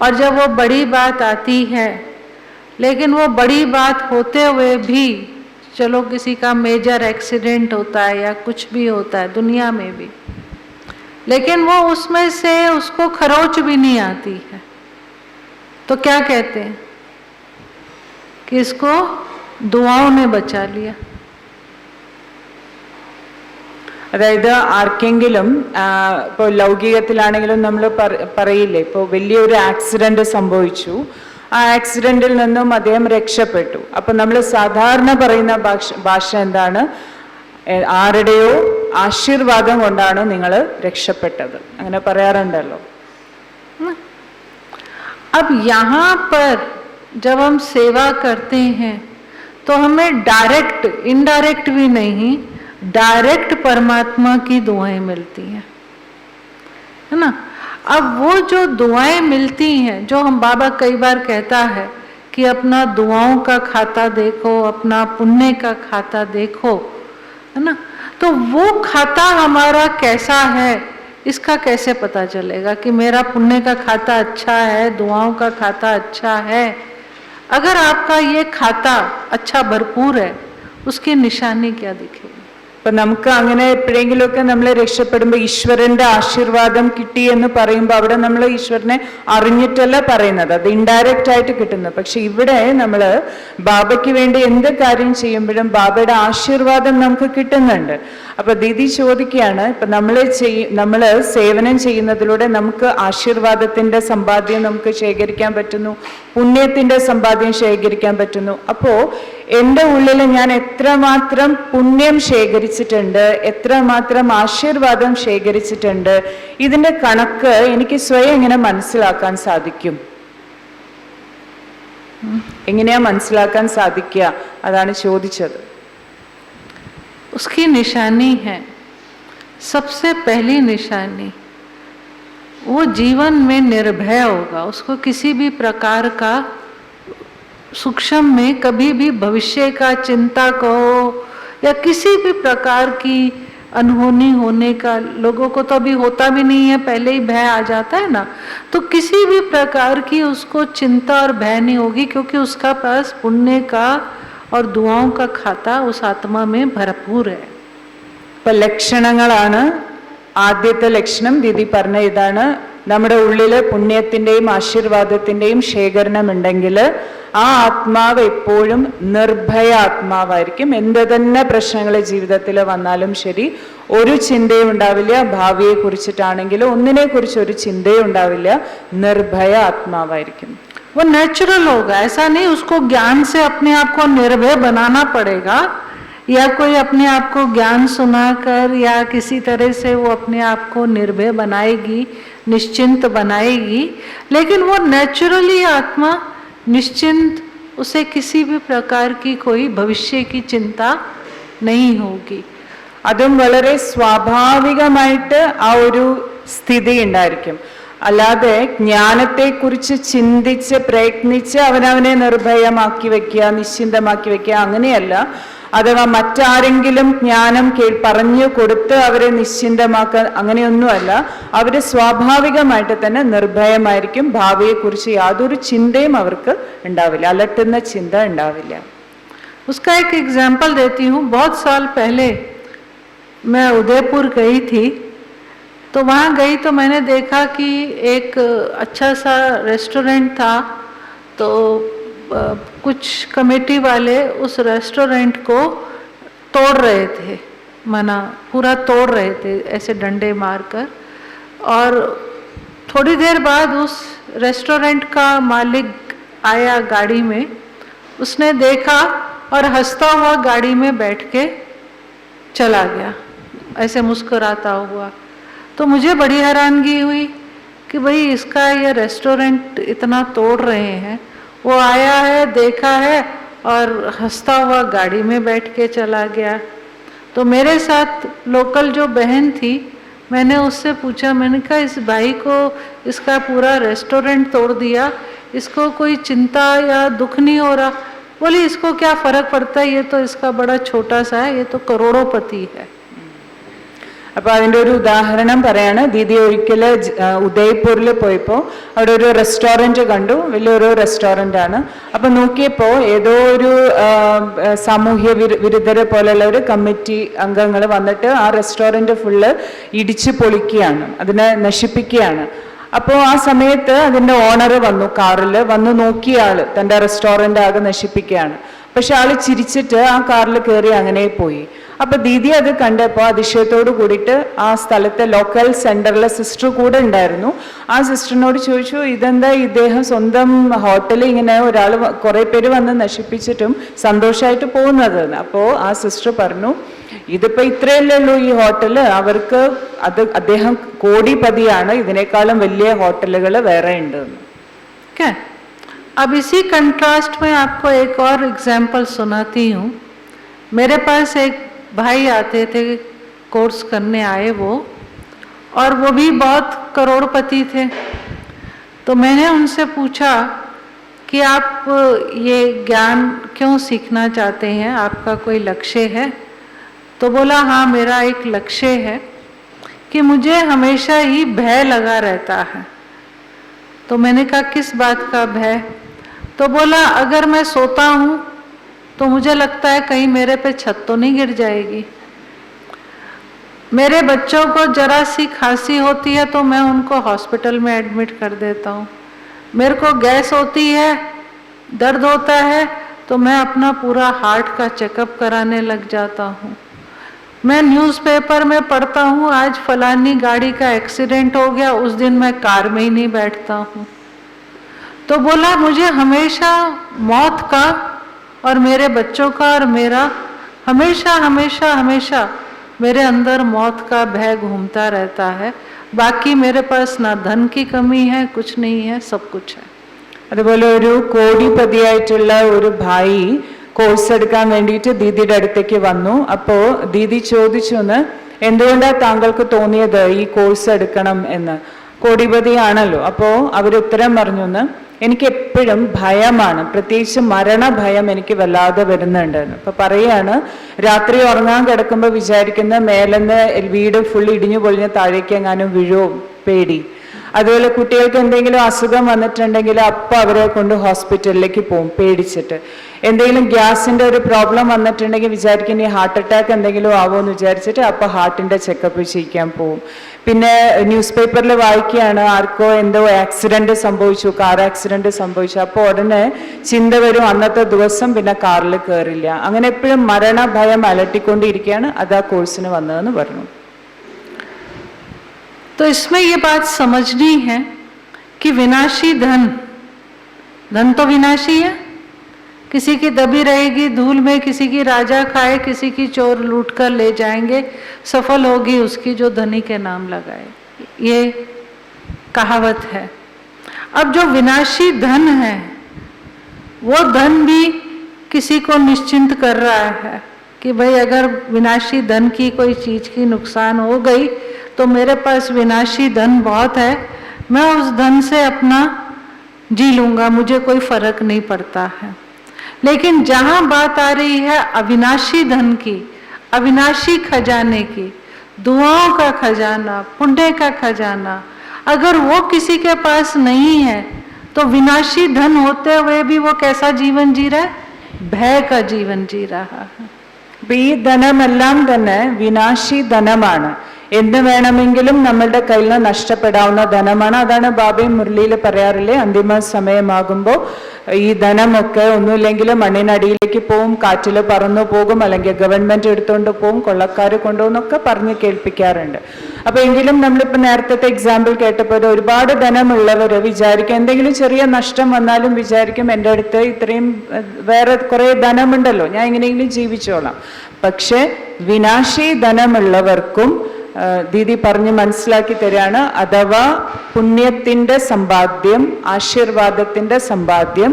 और जब वो बड़ी बात आती है, लेकिन वो बड़ी बात होते हुए भी, चलो किसी का मेजर एक्सीडेंट होता है या कुछ भी होता है दुनिया में भी, लेकिन वो उसमें से उसको खरोच भी नहीं आती है, तो क्या कहते हैं कि इसको दुआओं ने बचा लिया. അതായത് ആർക്കെങ്കിലും ഇപ്പോൾ ലൗകികത്തിലാണെങ്കിലും നമ്മൾ പറയില്ലേ, ഇപ്പോൾ വലിയൊരു ആക്സിഡന്റ് സംഭവിച്ചു, ആ ആക്സിഡന്റിൽ നിന്നും അദ്ദേഹം രക്ഷപ്പെട്ടു. അപ്പൊ നമ്മൾ സാധാരണ പറയുന്ന ഭാഷ എന്താണ്? ആരുടെയോ ആശീർവാദം കൊണ്ടാണ് നിങ്ങൾ രക്ഷപ്പെട്ടത്, അങ്ങനെ പറയാറുണ്ടല്ലോ. अब यहाँ पर जब हम सेवा करते हैं तो हमें डायरेक्ट, इनडायरेक्ट भी नहीं, डायरेक्ट परमात्मा की दुआएं मिलती हैं, है ना. अब वो जो दुआएं मिलती हैं, जो हम बाबा कई बार कहता है कि अपना दुआओं का खाता देखो, अपना पुण्य का खाता देखो, है ना. तो वो खाता हमारा कैसा है, इसका कैसे पता चलेगा कि मेरा पुण्य का खाता अच्छा है, दुआओं का खाता अच्छा है? अगर आपका ये खाता अच्छा भरपूर है, उसकी निशानी क्या दिखेगी? അപ്പൊ നമുക്ക് അങ്ങനെ എപ്പോഴെങ്കിലുമൊക്കെ നമ്മൾ രക്ഷപ്പെടുമ്പോൾ ഈശ്വരന്റെ ആശീർവാദം കിട്ടി എന്ന് പറയുമ്പോൾ അവിടെ നമ്മൾ ഈശ്വരനെ അറിഞ്ഞിട്ടല്ല പറയുന്നത്, അത് ഇൻഡയറക്റ്റ് ആയിട്ട് കിട്ടുന്നു. പക്ഷെ ഇവിടെ നമ്മൾ ബാബയ്ക്ക് വേണ്ടി എന്ത് കാര്യം ചെയ്യുമ്പോഴും ബാബയുടെ ആശീർവാദം നമുക്ക് കിട്ടുന്നുണ്ട്. അപ്പൊ ദീദി ചോദിക്കുകയാണ്, ഇപ്പൊ നമ്മൾ സേവനം ചെയ്യുന്നതിലൂടെ നമുക്ക് ആശീർവാദത്തിന്റെ സമ്പാദ്യം നമുക്ക് ശേഖരിക്കാൻ പറ്റുന്നു, പുണ്യത്തിന്റെ സമ്പാദ്യം ശേഖരിക്കാൻ പറ്റുന്നു. അപ്പോ എൻ്റെ ഉള്ളിൽ ഞാൻ എത്രമാത്രം പുണ്യം ശേഖരിച്ചിട്ടുണ്ട്, എത്രമാത്രം ആശീർവാദം ശേഖരിച്ചിട്ടുണ്ട്, ഇതിന്റെ കണക്ക് എനിക്ക് സ്വയം എങ്ങനെ മനസ്സിലാക്കാൻ സാധിക്കും? എങ്ങനെയാ മനസ്സിലാക്കാൻ സാധിക്കുക? അതാണ് ചോദിച്ചത്. उसकी निशानी है, सबसे पहली निशानी, वो जीवन में निर्भय होगा, उसको किसी भी प्रकार का सूक्ष्म में कभी भी भविष्य का चिंता कहो या किसी भी प्रकार की अनहोनी होने का, लोगों को तो अभी होता भी नहीं है, पहले ही भय आ जाता है ना, तो किसी भी प्रकार की उसको चिंता और भय नहीं होगी, क्योंकि उसका पास पुण्य का और दुआओं का खाता उस आत्मा में भरपूर है. ഇപ്പൊ ലക്ഷണങ്ങളാണ്. ആദ്യത്തെ ലക്ഷണം ദീദി പറഞ്ഞ ഇതാണ്, നമ്മുടെ ഉള്ളില് പുണ്യത്തിന്റെയും ആശീർവാദത്തിന്റെയും ശേഖരണം ഉണ്ടെങ്കിൽ ആ ആത്മാവ് എപ്പോഴും നിർഭയ ആത്മാവായിരിക്കും. എന്ത് തന്നെ പ്രശ്നങ്ങൾ ജീവിതത്തിൽ വന്നാലും ശരി, ഒരു ചിന്തയും ഉണ്ടാവില്ല. ഭാവിയെ കുറിച്ചിട്ടാണെങ്കിലും ഒന്നിനെ കുറിച്ച് ഒരു ചിന്തയും ഉണ്ടാവില്ല. നിർഭയ ആത്മാവായിരിക്കും. वो नेचुरल होगा, ऐसा नहीं उसको ज्ञान से अपने आप को निर्भय बनाना पड़ेगा, या कोई अपने आप को ज्ञान सुनाकर या किसी तरह से वो अपने आप को निर्भय बनाएगी, निश्चिंत बनाएगी. लेकिन वो नेचुरली आत्मा निश्चिंत, उसे किसी भी प्रकार की कोई भविष्य की चिंता नहीं होगी. അതും വളരെ സ്വാഭാവികമായിട്ട് ആ ഒരു സ്ഥിതി ഉണ്ടായിരിക്കും. അല്ലാതെ ജ്ഞാനത്തെക്കുറിച്ച് ചിന്തിച്ച് പ്രയത്നിച്ച് അവനവനെ നിർഭയമാക്കി വെക്കുക, നിശ്ചിന്തമാക്കി വെക്കുക, അങ്ങനെയല്ല. അഥവാ മറ്റാരെങ്കിലും ജ്ഞാനം പറഞ്ഞു കൊടുത്ത് അവരെ നിശ്ചിന്തമാക്കുക, അങ്ങനെയൊന്നുമല്ല. അവര് സ്വാഭാവികമായിട്ട് തന്നെ നിർഭയമായിരിക്കും. ഭാവിയെക്കുറിച്ച് യാതൊരു ചിന്തയും അവർക്ക് ഉണ്ടാവില്ല, അലട്ടുന്ന ചിന്ത ഉണ്ടാവില്ല. उसका एक एग्जाम्पल देती हूँ. बहुत साल पहले मैं उदयपुर गई थी, तो वहाँ गई तो मैंने देखा कि एक अच्छा सा रेस्टोरेंट था, तो कुछ कमेटी वाले उस रेस्टोरेंट को तोड़ रहे थे, माना पूरा तोड़ रहे थे ऐसे डंडे मारकर। और थोड़ी देर बाद उस रेस्टोरेंट का मालिक आया गाड़ी में, उसने देखा और हंसता हुआ गाड़ी में बैठ के चला गया, ऐसे मुस्कुराता हुआ। तो मुझे बड़ी हैरानगी हुई कि भाई इसका ये रेस्टोरेंट इतना तोड़ रहे हैं, वो आया है, देखा है और हंसता हुआ गाड़ी में बैठ के चला गया। तो मेरे साथ लोकल जो बहन थी, मैंने उससे पूछा, मैंने कहा इस भाई को इसका पूरा रेस्टोरेंट तोड़ दिया, इसको कोई चिंता या दुख नहीं हो रहा? बोली इसको क्या फ़र्क पड़ता है, ये तो इसका बड़ा छोटा सा है, ये तो करोड़ोपति है। അപ്പോൾ അതിൻ്റെ ഒരു ഉദാഹരണം പറയാണ്. ദീദി ഒരിക്കൽ ഉദയ്പൂരിൽ പോയപ്പോൾ അവിടെ ഒരു റെസ്റ്റോറൻറ്റ് കണ്ടു, വലിയൊരു റെസ്റ്റോറൻ്റ് ആണ്. അപ്പം നോക്കിയപ്പോൾ ഏതോ ഒരു സാമൂഹ്യ വിരുദ്ധരെ പോലെയുള്ള ഒരു കമ്മിറ്റി അംഗങ്ങൾ വന്നിട്ട് ആ റെസ്റ്റോറൻറ്റ് ഫുള്ള് ഇടിച്ച് പൊളിക്കുകയാണ്, അതിനെ നശിപ്പിക്കുകയാണ്. അപ്പോൾ ആ സമയത്ത് അതിൻ്റെ ഓണർ വന്നു, കാറിൽ വന്ന് നോക്കിയ ആൾ തൻ്റെ റെസ്റ്റോറൻ്റ് ആകെ നശിപ്പിക്കുകയാണ്. പക്ഷെ ആൾ ചിരിച്ചിട്ട് ആ കാറിൽ കയറി അങ്ങനെ പോയി. അപ്പോൾ ദീദി അത് കണ്ടപ്പോൾ അതിശയത്തോട് കൂടിയിട്ട് ആ സ്ഥലത്തെ ലോക്കൽ സെൻറ്ററിലെ സിസ്റ്റർ കൂടെ ഉണ്ടായിരുന്നു. ആ സിസ്റ്ററിനോട് ചോദിച്ചു, ഇതെന്താ ഇദ്ദേഹം സ്വന്തം ഹോട്ടലിൽ ഇങ്ങനെ ഒരാൾ കുറേ പേര് വന്ന് നശിപ്പിച്ചിട്ടും സന്തോഷമായിട്ട് പോകുന്നത്? അപ്പോൾ ആ സിസ്റ്റർ പറഞ്ഞു, ഇതിപ്പോൾ ഇത്രയല്ലേ ഉള്ളൂ ഈ ഹോട്ടൽ, അവർക്ക് അദ്ദേഹം കോടിപതിയാണ്, ഇതിനേക്കാളും വലിയ ഹോട്ടലുകൾ വേറെ ഉണ്ട്. अब इसी कंट्रास्ट में आपको एक और एग्जाम्पल सुनाती हूँ. मेरे पास एक भाई आते थे, कोर्स करने आए वो, और वो भी बहुत करोड़पति थे. तो मैंने उनसे पूछा कि आप ये ज्ञान क्यों सीखना चाहते हैं, आपका कोई लक्ष्य है? तो बोला हाँ, मेरा एक लक्ष्य है कि मुझे हमेशा ही भय लगा रहता है. तो मैंने कहा किस बात का भय? तो बोला अगर मैं सोता हूँ तो मुझे लगता है कहीं मेरे पे छत तो नहीं गिर जाएगी. मेरे बच्चों को जरा सी खांसी होती है तो मैं उनको हॉस्पिटल में एडमिट कर देता हूँ. मेरे को गैस होती है, दर्द होता है, तो मैं अपना पूरा हार्ट का चेकअप कराने लग जाता हूँ. मैं न्यूज़पेपर में पढ़ता हूँ आज फलानी गाड़ी का एक्सीडेंट हो गया, उस दिन मैं कार में ही नहीं बैठता हूँ. तो बोला मुझे हमेशा मौत का और मेरे बच्चों का और मेरा हमेशा हमेशा हमेशा मेरे अंदर मौत का भय घूमता रहता है. बाकी मेरे पास ना धन की कमी है, कुछ नहीं है, सब कुछ है. അതുപോലെ ഒരു കോടിപതിയായിട്ടുള്ള ഒരു ഭായി കോഴ്സ് എടുക്കാൻ വേണ്ടിയിട്ട് ദീദിയുടെ അടുത്തേക്ക് വന്നു. അപ്പോൾ ദീദി ചോദിച്ചു, എന്തുകൊണ്ടാണ് താങ്കൾക്ക് തോന്നിയത് ഈ കോഴ്സ് എടുക്കണം എന്ന്? കോടിപതിയാണല്ലോ. അപ്പോൾ അവർ ഉത്തരം പറഞ്ഞു, എനിക്ക് എപ്പോഴും ഭയമാണ്, പ്രത്യേകിച്ച് മരണഭയം എനിക്ക് വല്ലാതെ വരുന്നുണ്ടെന്ന്. അപ്പൊ പറയാണ്, രാത്രി ഉറങ്ങാൻ കിടക്കുമ്പോൾ വിചാരിക്കുന്ന മേലെന്ന് വീട് ഫുൾ ഇടിഞ്ഞു പൊളിഞ്ഞ് താഴേക്ക് എങ്ങാനും വീഴോ പേടി. അതുപോലെ കുട്ടികൾക്ക് എന്തെങ്കിലും അസുഖം വന്നിട്ടുണ്ടെങ്കിൽ അപ്പം അവരെ കൊണ്ട് ഹോസ്പിറ്റലിലേക്ക് പോകും പേടിച്ചിട്ട്. എന്തെങ്കിലും ഗ്യാസിന്റെ ഒരു പ്രോബ്ലം വന്നിട്ടുണ്ടെങ്കിൽ വിചാരിക്കും ഈ ഹാർട്ട് അറ്റാക്ക് എന്തെങ്കിലും ആവുമെന്ന് വിചാരിച്ചിട്ട് അപ്പം ഹാർട്ടിന്റെ ചെക്കപ്പ് ചെയ്യിക്കാൻ പോകും. പിന്നെ ന്യൂസ് പേപ്പറിൽ വായിക്കുകയാണ്, ആർക്കോ എന്തോ ആക്സിഡന്റ് സംഭവിച്ചു, കാർ ആക്സിഡന്റ് സംഭവിച്ചു, അപ്പോൾ ഉടനെ ചിന്ത വരും അന്നത്തെ ദിവസം പിന്നെ കാറിൽ കയറില്ല. അങ്ങനെ എപ്പോഴും മരണഭയം അലട്ടിക്കൊണ്ടിരിക്കുകയാണ്. അത് ആ കോഴ്സിന് വന്നതെന്ന് പറഞ്ഞു. तो इसमें ये बात समझनी है कि विनाशी धन तो विनाशी है. किसी की दबी रहेगी धूल में, किसी की राजा खाए, किसी की चोर लूट कर ले जाएंगे, सफल होगी उसकी जो धनी के नाम लगाए. ये कहावत है. अब जो विनाशी धन है वो धन भी किसी को निश्चिंत कर रहा है कि भाई अगर विनाशी धन की कोई चीज की नुकसान हो गई तो मेरे पास विनाशी धन बहुत है, मैं उस धन से अपना जी लूँगा, मुझे कोई फर्क नहीं पड़ता है. लेकिन जहाँ बात आ रही है अविनाशी धन की, अविनाशी खजाने की, दुआओं का खजाना, पुण्य का खजाना, अगर वो किसी के पास नहीं है तो विनाशी धन होते हुए भी वो कैसा जीवन जी रहा है? भय का जीवन जी रहा है. ഈ ധനമെല്ലാം തന്നെ വിനാശി ധനമാണ്. എന്ന് വേണമെങ്കിലും നമ്മളുടെ കയ്യിൽ നിന്ന് നഷ്ടപ്പെടാവുന്ന ധനമാണ്. അതാണ് ബാബയും മുരളിയിൽ പറയാറില്ലേ, അന്തിമ സമയമാകുമ്പോൾ ഈ ധനമൊക്കെ ഒന്നുമില്ലെങ്കിൽ മണ്ണിനടിയിലേക്ക് പോവും, കാറ്റിൽ പറന്നു പോകും, അല്ലെങ്കിൽ ഗവൺമെന്റ് എടുത്തുകൊണ്ട് പോവും, കൊള്ളക്കാർ കൊണ്ടുപോകുന്നൊക്കെ പറഞ്ഞ് കേൾപ്പിക്കാറുണ്ട്. അപ്പൊ എങ്കിലും നമ്മളിപ്പോ നേരത്തെ എക്സാമ്പിൾ കേട്ടപ്പോൾ ഒരുപാട് ധനമുള്ളവര് വിചാരിക്കും, എന്തെങ്കിലും ചെറിയ നഷ്ടം വന്നാലും വിചാരിക്കും എൻ്റെ അടുത്ത് ഇത്രയും വേറെ കുറെ ധനമുണ്ടല്ലോ, ഞാൻ എങ്ങനെയെങ്കിലും ജീവിച്ചോളാം. പക്ഷെ വിനാശി ധനമുള്ളവർക്കും ദീദി പറഞ്ഞ് മനസ്സിലാക്കി തരാണ്, അഥവാ പുണ്യത്തിന്റെ സമ്പാദ്യം, ആശീർവാദത്തിന്റെ സമ്പാദ്യം,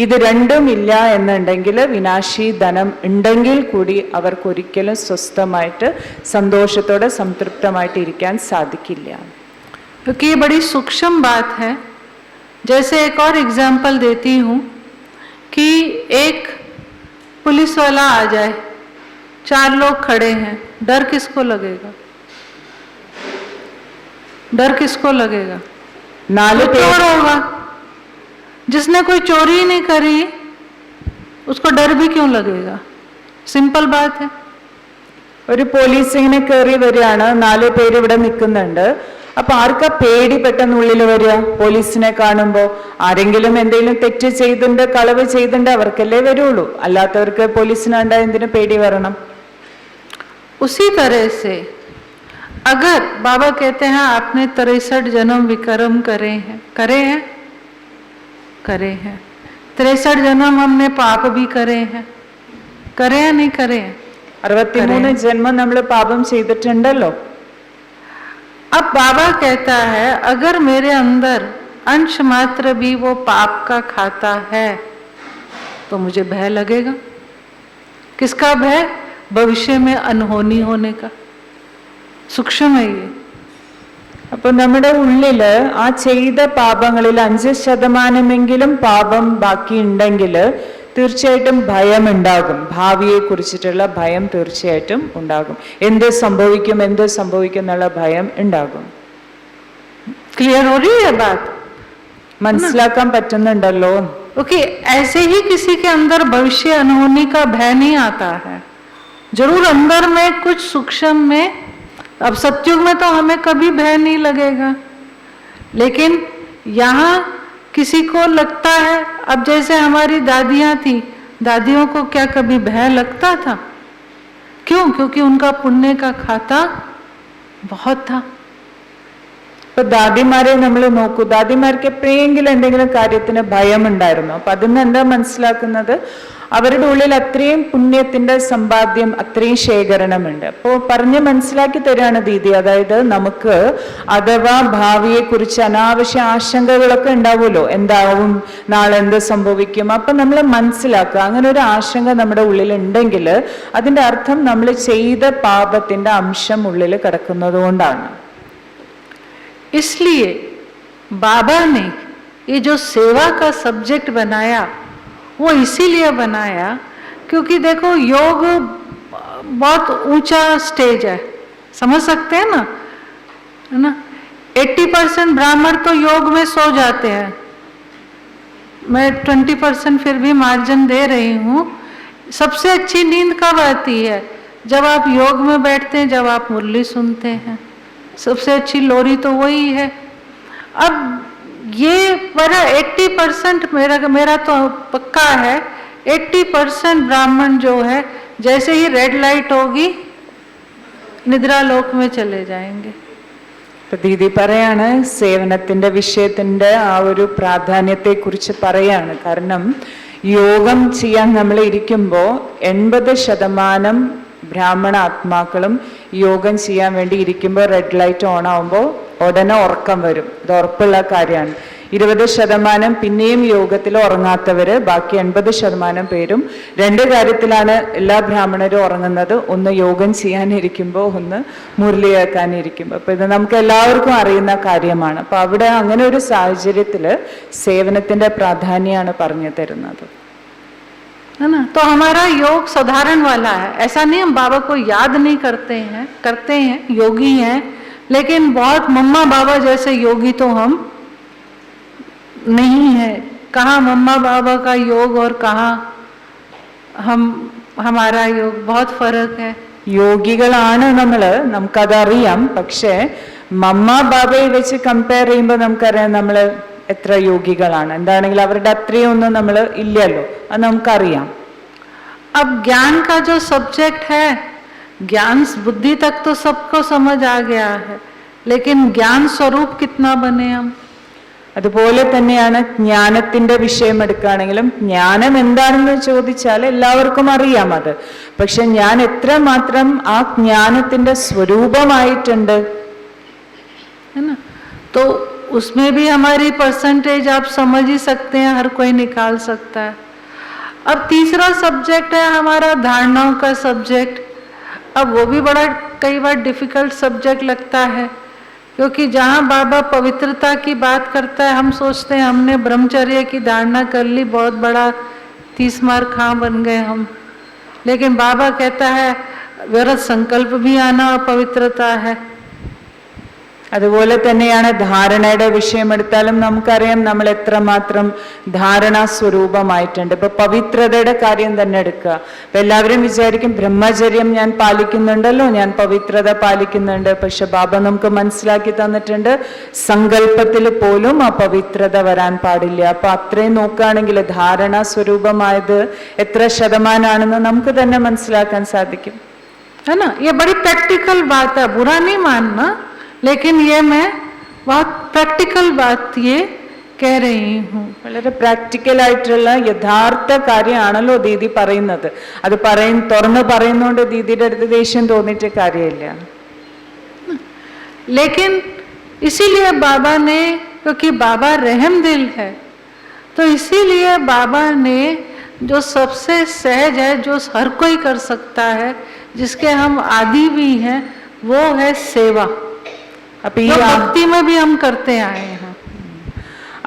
ഇത് രണ്ടും ഇല്ല എന്നുണ്ടെങ്കിൽ വിനാശി ധനം ഉണ്ടെങ്കിൽ കൂടി അവർക്കൊരിക്കലും സ്വസ്ഥമായിട്ട് സന്തോഷത്തോടെ സംതൃപ്തമായിട്ട് ഇരിക്കാൻ സാധിക്കില്ല. क्योंकि ये बड़ी सूक्ष्म बात है. जैसे एक और एग्जाम्पल देती हूँ कि एक पुलिस वाला आ जाए, 4 लोग खड़े हैं, डर किसको लगेगा? डर किसको लगेगा? 4 चोर होगा. जिसने कोई चोरी ही नहीं करी उसको डर भी क्यों लगेगा? सिंपल बात है. ഒരു പോലീസ് ഇങ്ങനെ കയറി വരികയാണ്, 4 പേര് ഇവിടെ നിൽക്കുന്നുണ്ട്. അപ്പൊ ആർക്കാ പേടി പെട്ടെന്നുള്ളിൽ വരിക? പോലീസിനെ കാണുമ്പോ ആരെങ്കിലും എന്തെങ്കിലും തെറ്റ് ചെയ്തിട്ടുണ്ട്, കളവ് ചെയ്തിട്ടുണ്ട്, അവർക്കല്ലേ വരുള്ളൂ. അല്ലാത്തവർക്ക് പോലീസിനെ കണ്ടാൽ എന്തിനു പേടി വരണം? उसी तरह से अगर बाबा कहते हैं आपने 63 जन्म विक्रम करे हैं, करे हैं, करे हैं. 63 जन्म हमने पाप भी करे हैं, करे हैं नहीं करे हैं? 63 ജന്മം നമ്മൾ പാപം ചെയ്തിട്ടുണ്ടല്ലോ. अब बाबा कहता है अगर मेरे अंदर अंश मात्र भी वो पाप का खाता है तो मुझे भय लगेगा. किसका भय? भविष्य में अनहोनी होने का. सूक्ष्म है ये. അപ്പൊ നമ്മുടെ ഉള്ളില് ആ ചെയ്ത പാപങ്ങളിൽ 5% പാപം ബാക്കി ഉണ്ടെങ്കിൽ തീർച്ചയായിട്ടും ഭയം ഉണ്ടാകും. ഭാവിയെ കുറിച്ചിട്ടുള്ള ഭയം തീർച്ചയായിട്ടും ഉണ്ടാകും. എന്ത് സംഭവിക്കും എന്നുള്ള ഭയം ഉണ്ടാകും. क्लियर हो रही है बात? മനസ്സിലാക്കാൻ പറ്റുന്നുണ്ടല്ലോ? ओके. ऐसे ही किसी के अंदर भविष्य अनहोनी का भय नहीं आता है. जरूर अंदर में कुछ सूक्ष्म में, अब सतयुग में तो हमें कभी भय नहीं लगेगा, लेकिन यहाँ किसी को लगता है. अब जैसे हमारी दादियां थी, दादियों को क्या कभी भय लगता था? क्यों? क्योंकि उनका पुण्य का खाता बहुत था. ഇപ്പൊ ദാദിമാരെ നമ്മൾ നോക്കൂ, ദാദിമാർക്ക് എപ്പോഴെങ്കിലും എന്തെങ്കിലും കാര്യത്തിന് ഭയം ഉണ്ടായിരുന്നു. അപ്പൊ അതിന് എന്താ മനസ്സിലാക്കുന്നത്? അവരുടെ ഉള്ളിൽ അത്രയും പുണ്യത്തിന്റെ സമ്പാദ്യം, അത്രയും ശേഖരണമുണ്ട്. അപ്പോൾ പറഞ്ഞ് മനസ്സിലാക്കി തരാണ് ദീദി. അതായത് നമുക്ക് അഥവാ ഭാവിയെ കുറിച്ച് അനാവശ്യ ആശങ്കകളൊക്കെ ഉണ്ടാവുമല്ലോ, എന്താവും, നാളെ എന്ത് സംഭവിക്കും. അപ്പൊ നമ്മൾ മനസ്സിലാക്കുക, അങ്ങനെ ഒരു ആശങ്ക നമ്മുടെ ഉള്ളിൽ ഉണ്ടെങ്കിൽ അതിന്റെ അർത്ഥം നമ്മൾ ചെയ്ത പാപത്തിന്റെ അംശം ഉള്ളിൽ കിടക്കുന്നത് കൊണ്ടാണ്. इसलिए बाबा ने ये जो सेवा का सब्जेक्ट बनाया वो इसीलिए बनाया क्योंकि देखो योग बहुत ऊंचा स्टेज है, समझ सकते हैं ना, है ना. 80% ब्राह्मण तो योग में सो जाते हैं. मैं 20% फिर भी मार्जिन दे रही हूँ. सबसे अच्छी नींद कब आती है? जब आप योग में बैठते हैं, जब आप मुरली सुनते हैं. सबसे अच्छी लोरी तो वही है. अब ये मेरा 80% मेरा तो पक्का है, 80% ब्राह्मण जो है जैसे ही रेड लाइट होगी निद्रा लोक में चले जाएंगे. ദീദി പറയാണ് സേവനത്തിന്റെ വിഷയത്തിന്റെ ആ ഒരു പ്രാധാന്യത്തെ കുറിച്ച് പറയാണ്. കാരണം യോഗം ചെയ്യാൻ നമ്മൾ ഇരിക്കുമ്പോൾ 80% ബ്രാഹ്മണ ആത്മാക്കളും യോഗം ചെയ്യാൻ വേണ്ടി ഇരിക്കുമ്പോൾ റെഡ് ലൈറ്റ് ഓൺ ആവുമ്പോൾ ഉടനെ ഉറക്കം വരും. ഇത് ഉറപ്പുള്ള കാര്യമാണ്. 20% പിന്നെയും യോഗത്തിൽ ഉറങ്ങാത്തവര്, ബാക്കി 80% പേരും 2 കാര്യത്തിലാണ് എല്ലാ ബ്രാഹ്മണരും ഉറങ്ങുന്നത്. ഒന്ന് യോഗം ചെയ്യാനിരിക്കുമ്പോൾ, ഒന്ന് മുരളി കേൾക്കാനിരിക്കുമ്പോൾ. അപ്പൊ ഇത് നമുക്ക് എല്ലാവർക്കും അറിയുന്ന കാര്യമാണ്. അപ്പൊ അവിടെ അങ്ങനെ ഒരു സാഹചര്യത്തില് സേവനത്തിന്റെ പ്രാധാന്യമാണ് പറഞ്ഞു തരുന്നത്. है ना. तो हमारा योग साधारण वाला है. ऐसा नहीं हम बाबा को याद नहीं करते हैं, करते हैं, योगी हैं, लेकिन बहुत मम्मा बाबा जैसे योगी तो हम नहीं है. कहाँ मम्मा बाबा का योग और कहाँ हमारा योग, बहुत फर्क है. യോഗികളാണ് നമ്മള്, നമുക്കതറിയാം. പക്ഷെ മമ്മ ബാബയെ വെച്ച് കമ്പയർ ചെയ്യുമ്പോൾ നമുക്കറിയാം നമ്മള് എത്ര യോഗികളാണ്. എന്താണെങ്കിലും അവരുടെ അത്രയും ഒന്നും നമ്മൾ ഇല്ലല്ലോ, അത് നമുക്കറിയാം. अब ज्ञान का जो सब्जेक्ट है, ज्ञान बुद्धि तक तो सबको समझ आ गया है, लेकिन ज्ञान स्वरूप कितना बने हम. അതുപോലെ തന്നെയാണ് ജ്ഞാനത്തിന്റെ വിഷയം എടുക്കുകയാണെങ്കിലും ജ്ഞാനം എന്താണെന്ന് ചോദിച്ചാൽ എല്ലാവർക്കും അറിയാം അത്. പക്ഷെ ഞാൻ എത്രമാത്രം ആ ജ്ഞാനത്തിന്റെ സ്വരൂപമായിട്ടുണ്ട്, है ना. तो उसमें भी हमारी परसेंटेज आप समझ ही सकते हैं, हर कोई निकाल सकता है. अब तीसरा सब्जेक्ट है हमारा धारणाओं का सब्जेक्ट. अब वो भी बड़ा कई बार डिफिकल्ट सब्जेक्ट लगता है, क्योंकि जहाँ बाबा पवित्रता की बात करता है हम सोचते हैं हमने ब्रह्मचर्य की धारणा कर ली, बहुत बड़ा 30 मार्क हाँ बन गए हम. लेकिन बाबा कहता है व्रत संकल्प भी आना और पवित्रता है. അതുപോലെ തന്നെയാണ് ധാരണയുടെ വിഷയം എടുത്താലും നമുക്കറിയാം നമ്മൾ എത്രമാത്രം ധാരണാ സ്വരൂപമായിട്ടുണ്ട്. ഇപ്പൊ പവിത്രതയുടെ കാര്യം തന്നെ എടുക്കുക. അപ്പൊ എല്ലാവരും വിചാരിക്കും ബ്രഹ്മചര്യം ഞാൻ പാലിക്കുന്നുണ്ടല്ലോ, ഞാൻ പവിത്രത പാലിക്കുന്നുണ്ട്. പക്ഷെ ബാബ നമുക്ക് മനസ്സിലാക്കി തന്നിട്ടുണ്ട് സങ്കല്പത്തിൽ പോലും ആ പവിത്രത വരാൻ പാടില്ല. അപ്പൊ അത്രയും നോക്കുകയാണെങ്കിൽ ധാരണാ സ്വരൂപമായത് എത്ര ശതമാനാണെന്ന് നമുക്ക് തന്നെ മനസ്സിലാക്കാൻ സാധിക്കും. है ना. ये बड़ी प्रैक्टिकल बात है, बुरा नहीं मानना, लेकिन ये मैं बहुत प्रैक्टिकल बात ये कह रही हूँ. വളരെ പ്രാക്ടിക്കൽ ആയിട്ടുള്ള യഥാർത്ഥ കാര്യമാണല്ലോ ദീദി പറയുന്നത്. അത് തുറന്ന് പറയുന്നോണ്ട് ദീദിയുടെ അടുത്ത് ദേഷ്യം തോന്നിയിട്ട് കാര്യമില്ല. लेकिन इसीलिए बाबा ने, क्योंकि बाबा रहम दिल है, तो इसीलिए बाबा ने जो सबसे सहज है, जो हर कोई कर सकता है, जिसके हम आदी भी हैं, वो है सेवा. അപ്പൊ ഈ ഭക്തി में भी हम करते आए हैं.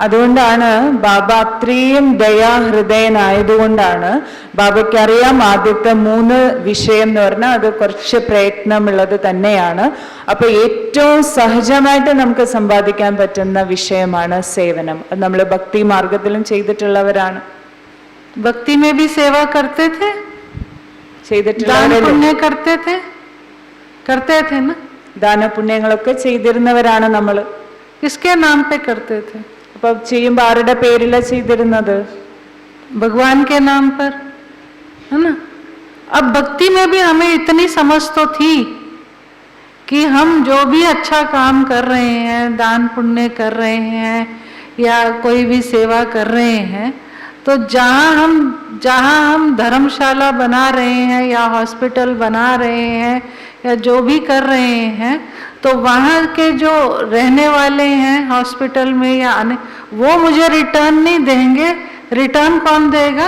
അതുകൊണ്ടാണ് ബാബ അത്രയും ദയാഹൃദയനായതുകൊണ്ടാണ് ബാബയ്ക്ക് അറിയാം ആദ്യത്തെ 3 വിഷയം എന്ന് പറഞ്ഞാൽ അത് കുറച്ച് പ്രയത്നമുള്ളത് തന്നെയാണ്. അപ്പൊ ഏറ്റവും സഹജമായിട്ട് നമുക്ക് സമ്പാദിക്കാൻ പറ്റുന്ന വിഷയമാണ് സേവനം. അത് നമ്മൾ ഭക്തി മാർഗത്തിലും ചെയ്തിട്ടുള്ളവരാണ്. भक्ति में भी सेवा करते थे, दान पुण्य करते थे ना. ദാനപുണ്യങ്ങളൊക്കെ ചെയ്തിരുന്നവരാണ് നമ്മൾ. किसके नाम पे करते थे? അപ്പൊ ചെയ്യുമ്പോ ആരുടെ പേരിലാണ് ചെയ്തിരുന്നത്? भगवान के नाम पर, है ना. अब भक्ति में भी हमें इतनी समझ तो थी कि हम जो भी अच्छा काम कर रहे हैं, दान पुण्य कर रहे हैं या कोई भी सेवा कर रहे हैं, तो जहाँ हम धर्मशाला बना रहे हैं या हॉस्पिटल बना रहे हैं या जो भी कर रहे हैं, तो वहाँ के जो रहने वाले हैं हॉस्पिटल में या आने, वो मुझे रिटर्न नहीं देंगे. रिटर्न कौन देगा?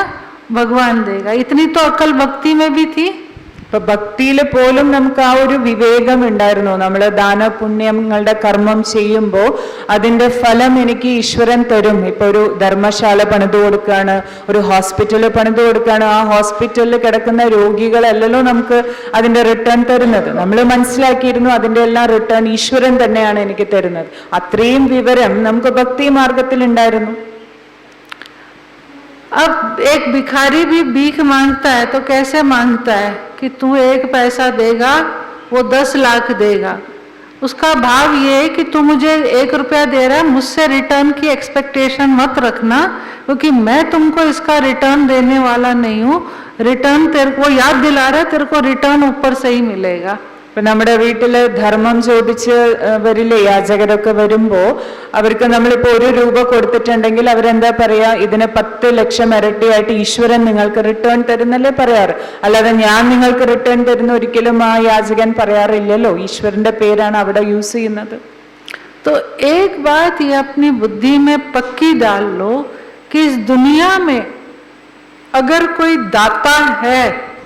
भगवान देगा. इतनी तो अकल भक्ति में भी थी. ഇപ്പൊ ഭക്തിയിൽ പോലും നമുക്ക് ആ ഒരു വിവേകം ഉണ്ടായിരുന്നു. നമ്മൾ ദാനപുണ്യങ്ങളുടെ കർമ്മം ചെയ്യുമ്പോൾ അതിന്റെ ഫലം എനിക്ക് ഈശ്വരൻ തരും. ഇപ്പൊ ഒരു ധർമ്മശാല പണിതു കൊടുക്കുകയാണ്, ഒരു ഹോസ്പിറ്റൽ പണിതു കൊടുക്കുകയാണ്, ആ ഹോസ്പിറ്റലിൽ കിടക്കുന്ന രോഗികളല്ലല്ലോ നമുക്ക് അതിന്റെ റിട്ടേൺ തരുന്നത്. നമ്മൾ മനസ്സിലാക്കിയിരുന്നു അതിന്റെ എല്ലാം റിട്ടേൺ ഈശ്വരൻ തന്നെയാണ് എനിക്ക് തരുന്നത്. അത്രയും വിവരം നമുക്ക് ഭക്തി മാർഗത്തിൽ ഉണ്ടായിരുന്നു. अब एक भिखारी भी भीख मांगता है तो कैसे मांगता है कि तू 1 पैसा देगा वो 10 लाख देगा. उसका भाव ये है कि तू मुझे 1 रुपया दे रहा है, मुझसे रिटर्न की एक्सपेक्टेशन मत रखना, क्योंकि मैं तुमको इसका रिटर्न देने वाला नहीं हूँ. रिटर्न तेरे को याद दिला रहा है, तेरे को रिटर्न ऊपर से ही मिलेगा. ഇപ്പൊ നമ്മുടെ വീട്ടില് ധർമ്മം ചോദിച്ച് വരില്ലേ യാചകരൊക്കെ വരുമ്പോ അവർക്ക് നമ്മളിപ്പോ 1 രൂപ കൊടുത്തിട്ടുണ്ടെങ്കിൽ അവരെന്താ പറയാ, ഇതിന് 10 ലക്ഷം ഇരട്ടിയായിട്ട് ഈശ്വരൻ നിങ്ങൾക്ക് റിട്ടേൺ തരുന്നല്ലേ പറയാറ്. അല്ലാതെ ഞാൻ നിങ്ങൾക്ക് റിട്ടേൺ തരുന്ന ഒരിക്കലും ആ യാചകൻ പറയാറില്ലല്ലോ. ഈശ്വരന്റെ പേരാണ് അവിടെ യൂസ് ചെയ്യുന്നത്. तो एक बात ये अपनी बुद्धि में पक्की डाल लो कि इस दुनिया में अगर कोई दाता है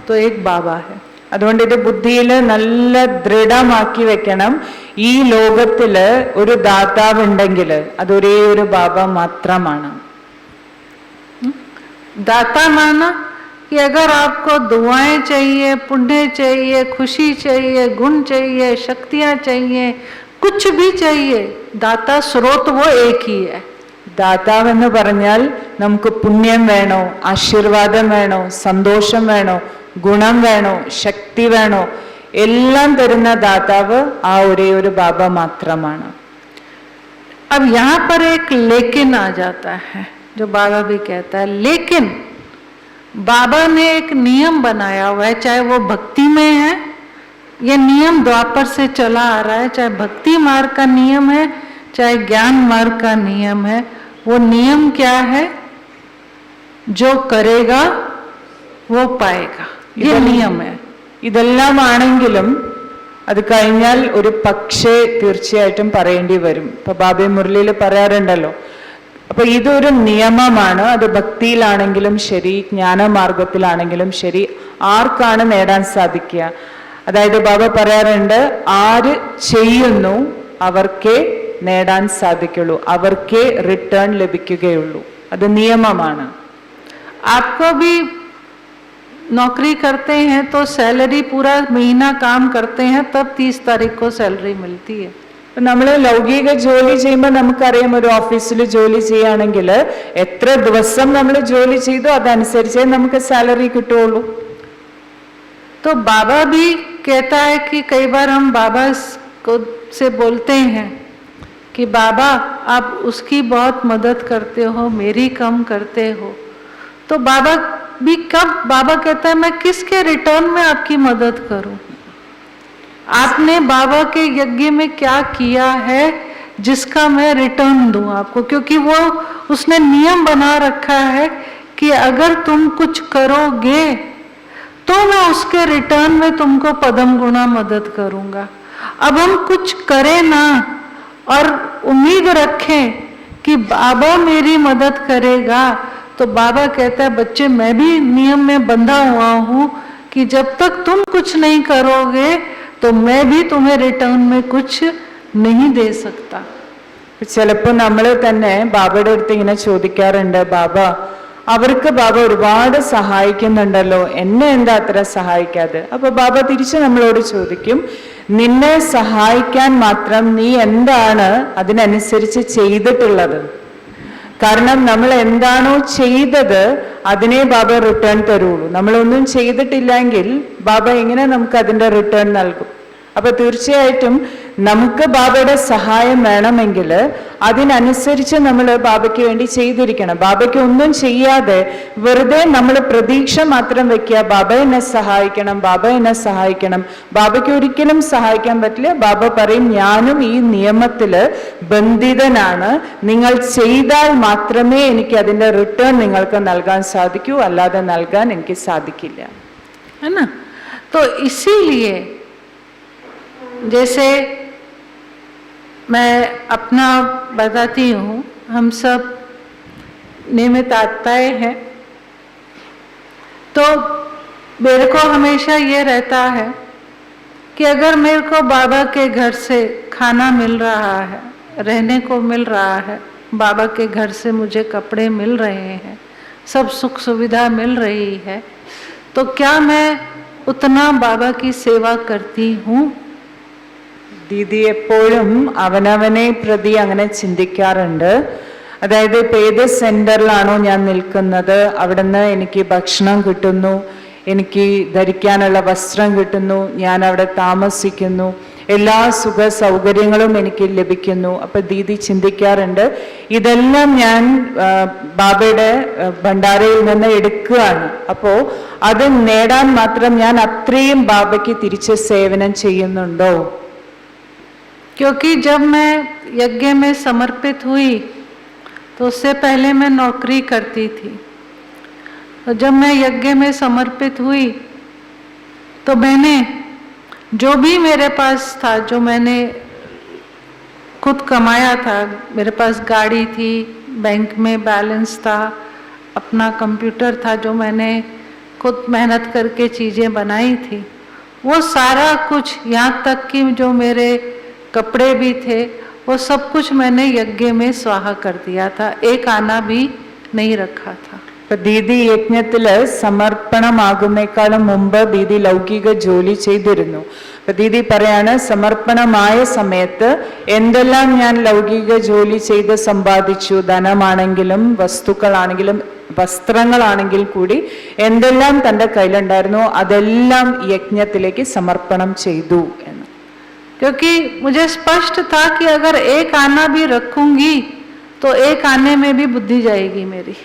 तो एक बाबा है. അതുകൊണ്ട് ഇത് ബുദ്ധിയിൽ നല്ല ദൃഢമാക്കി വെക്കണം. ഈ ലോകത്തില് ഒരു ദാതാവ് ഉണ്ടെങ്കിൽ അതൊരേ ഒരു ബാബ മാത്രമാണ്. दाता माना कि अगर आपको दुआएं चाहिए, पुण्य चाहिए, खुशी चाहिए, गुण चाहिए, शक्तियां चाहिए, कुछ भी चाहिए, दाता स्रोत वो एक ही है. ദാതാവ് എന്ന് പറഞ്ഞാൽ നമുക്ക് പുണ്യം വേണോ, ആശീർവാദം വേണോ, സന്തോഷം വേണോ, ഗുണം വേണോ, ശക്തി വേണോ, എല്ലാം തരുന്ന ദാതാവ് ആ ഒരേ ഒരു ബാബ മാത്രമാണ്. अब यहाँ पर एक लेकिन आ जाता है, जो बाबा भी कहता है, लेकिन बाबा ने एक नियम बनाया हुआ है, चाहे वो भक्ति में है, ये नियम द्वापर से चला आ रहा है, चाहे भक्ति मार्ग का नियम है, चाहे ज्ञान मार्ग का नियम है. वो नियम क्या है? जो करेगा वो पाएगा, ये नियम है. ഇതെല്ലാം ആണെങ്കിലും അത് കഴിഞ്ഞാൽ ഒരു പക്ഷേ തീർച്ചയായിട്ടും പറയേണ്ടി വരും. ഇപ്പൊ ബാബെ മുരളിയിൽ പറയാറുണ്ടല്ലോ, അപ്പൊ ഇതൊരു നിയമമാണ്. അത് ഭക്തിയിലാണെങ്കിലും ശരി, ജ്ഞാനമാർഗത്തിലാണെങ്കിലും ശരി, ആർക്കാണ് നേടാൻ സാധിക്കുക? അതായത് ബാബ പറയാറുണ്ട്, ആര് ചെയ്യുന്നു അവർക്കേ നേടാൻ സാധിക്കുള്ളൂ, അവർക്കേ റിട്ടേൺ ലഭിക്കുകയുള്ളൂ. അത് നിയമമാണ്. आपको भी नौकरी करते हैं तो सैलरी पूरा महीना काम करते हैं, तब 30 तारीख को सैलरी मिलती है. നമ്മൾ ലൗകിക ജോലി ചെയ്യുമ്പോൾ നമുക്കറിയാം, ഒരു ഓഫീസിൽ ജോലി ചെയ്യുകയാണെങ്കിൽ എത്ര ദിവസം നമ്മൾ ജോലി ചെയ്തു അതനുസരിച്ചേ നമുക്ക് സാലറി കിട്ടുള്ളൂ. तो बाबा भी कहता है कि कई बार हम बाबा को से बोलते हैं कि बाबा आप उसकी बहुत मदद करते हो, मेरी कम करते हो. तो बाबा भी कब, बाबा कहता है मैं किसके रिटर्न में आपकी मदद करूं? आपने बाबा के यज्ञ में क्या किया है जिसका मैं रिटर्न दूं आपको? क्योंकि वो उसने नियम बना रखा है कि अगर तुम कुछ करोगे तो मैं उसके रिटर्न में तुमको पदम गुना मदद करूंगा. अब हम कुछ करें ना और उम्मीद रखें कि बाबा मेरी मदद करेगा, तो बाबा कहता है बच्चे मैं भी नियम में बंधा हुआ हूं कि जब तक तुम कुछ नहीं करोगे तो मैं भी तुम्हें रिटर्न में कुछ नहीं दे सकता. ചിലപ്പോൾ നമ്മൾ തന്നെ ബാബയുടെ അടുത്ത് ഇങ്ങനെ ചോദിക്കാറുണ്ട്, ബാബ അവർക്ക് ബാബ ഒരുപാട് സഹായിക്കുന്നുണ്ടല്ലോ, എന്നെ എന്താ അത്ര സഹായിക്കാതെ? അപ്പൊ ബാബ തിരിച്ച് നമ്മളോട് ചോദിക്കും, നിന്നെ സഹായിക്കാൻ മാത്രം നീ എന്താണ് അതിനനുസരിച്ച് ചെയ്തിട്ടുള്ളത്? കാരണം നമ്മൾ എന്താണോ ചെയ്തത് അതിനെ ബാബ റിട്ടേൺ തരുള്ളൂ. നമ്മളൊന്നും ചെയ്തിട്ടില്ലെങ്കിൽ ബാബ എങ്ങനെ നമുക്ക് അതിന്റെ റിട്ടേൺ നൽകും? അപ്പൊ തീർച്ചയായിട്ടും നമുക്ക് ബാബയുടെ സഹായം വേണമെങ്കിൽ അതിനനുസരിച്ച് നമ്മൾ ബാബയ്ക്ക് വേണ്ടി ചെയ്തിരിക്കണം. ബാബയ്ക്ക് ഒന്നും ചെയ്യാതെ വെറുതെ നമ്മൾ പ്രതീക്ഷ മാത്രം വെക്കുക, ബാബ എന്നെ സഹായിക്കണം, ബാബ എന്നെ സഹായിക്കണം. ബാബയ്ക്ക് ഒരിക്കലും സഹായിക്കാൻ പറ്റില്ല. ബാബ പറയും, ഞാനും ഈ നിയമത്തില് ബന്ധിതനാണ്, നിങ്ങൾ ചെയ്താൽ മാത്രമേ എനിക്ക് അതിന്റെ റിട്ടേൺ നിങ്ങൾക്ക് നൽകാൻ സാധിക്കൂ, അല്ലാതെ നൽകാൻ എനിക്ക് സാധിക്കില്ല. है ना? तो इसीलिए जैसे मैं अपना बताती हूँ, हम सब नियमित आत्माएं हैं, तो मेरे को हमेशा ये रहता है कि अगर मेरे को बाबा के घर से खाना मिल रहा है, रहने को मिल रहा है, बाबा के घर से मुझे कपड़े मिल रहे हैं, सब सुख सुविधा मिल रही है, तो क्या मैं उतना बाबा की सेवा करती हूँ? ദീദി എപ്പോഴും അവനവനെ പ്രതി അങ്ങനെ ചിന്തിക്കാറുണ്ട്. അതായത് ഇപ്പൊ ഏത് സെന്ററിലാണോ ഞാൻ നിൽക്കുന്നത് അവിടുന്ന് എനിക്ക് ഭക്ഷണം കിട്ടുന്നു, എനിക്ക് ധരിക്കാനുള്ള വസ്ത്രം കിട്ടുന്നു, ഞാൻ അവിടെ താമസിക്കുന്നു, എല്ലാ സുഖ സൗകര്യങ്ങളും എനിക്ക് ലഭിക്കുന്നു. അപ്പൊ ദീദി ചിന്തിക്കാറുണ്ട്, ഇതെല്ലാം ഞാൻ ബാബയുടെ ഭണ്ഡാരയിൽ നിന്ന് എടുക്കുകയാണ്. അപ്പോ അത് നേടാൻ മാത്രം ഞാൻ അത്രയും ബാബയ്ക്ക് തിരിച്ച് സേവനം ചെയ്യുന്നുണ്ടോ? क्योंकि जब मैं यज्ञ में समर्पित हुई तो उससे पहले मैं नौकरी करती थी. तो जब मैं यज्ञ में समर्पित हुई तो मैंने जो भी मेरे पास था, जो मैंने खुद कमाया था, मेरे पास गाड़ी थी, बैंक में बैलेंस था, अपना कंप्यूटर था, जो मैंने खुद मेहनत करके चीज़ें बनाई थी, वो सारा कुछ, यहाँ तक कि जो मेरे कपड़े भी थे, वो सब कुछ मैंने यज्ञ में स्वाहा कर दिया था. एक आना भी नहीं रखा था. ദീദി യജ്ഞത്തില് സമർപ്പണമാകുന്നേക്കാളും മുമ്പ് ദീദി ലൗകിക ജോലി ചെയ്തിരുന്നു. അപ്പൊ ദീദി പറയാണ്, സമർപ്പണമായ സമയത്ത് എന്തെല്ലാം ഞാൻ ലൗകിക ജോലി ചെയ്ത് സമ്പാദിച്ചു, ധനമാണെങ്കിലും വസ്തുക്കളാണെങ്കിലും വസ്ത്രങ്ങളാണെങ്കിൽ കൂടി എന്തെല്ലാം തൻ്റെ കയ്യിലുണ്ടായിരുന്നോ അതെല്ലാം യജ്ഞത്തിലേക്ക് സമർപ്പണം ചെയ്തു എന്ന്. क्योंकि मुझे स्पष्ट था कि अगर एक आना भी रखूंगी तो एक आने में भी बुद्धि जाएगी मेरी.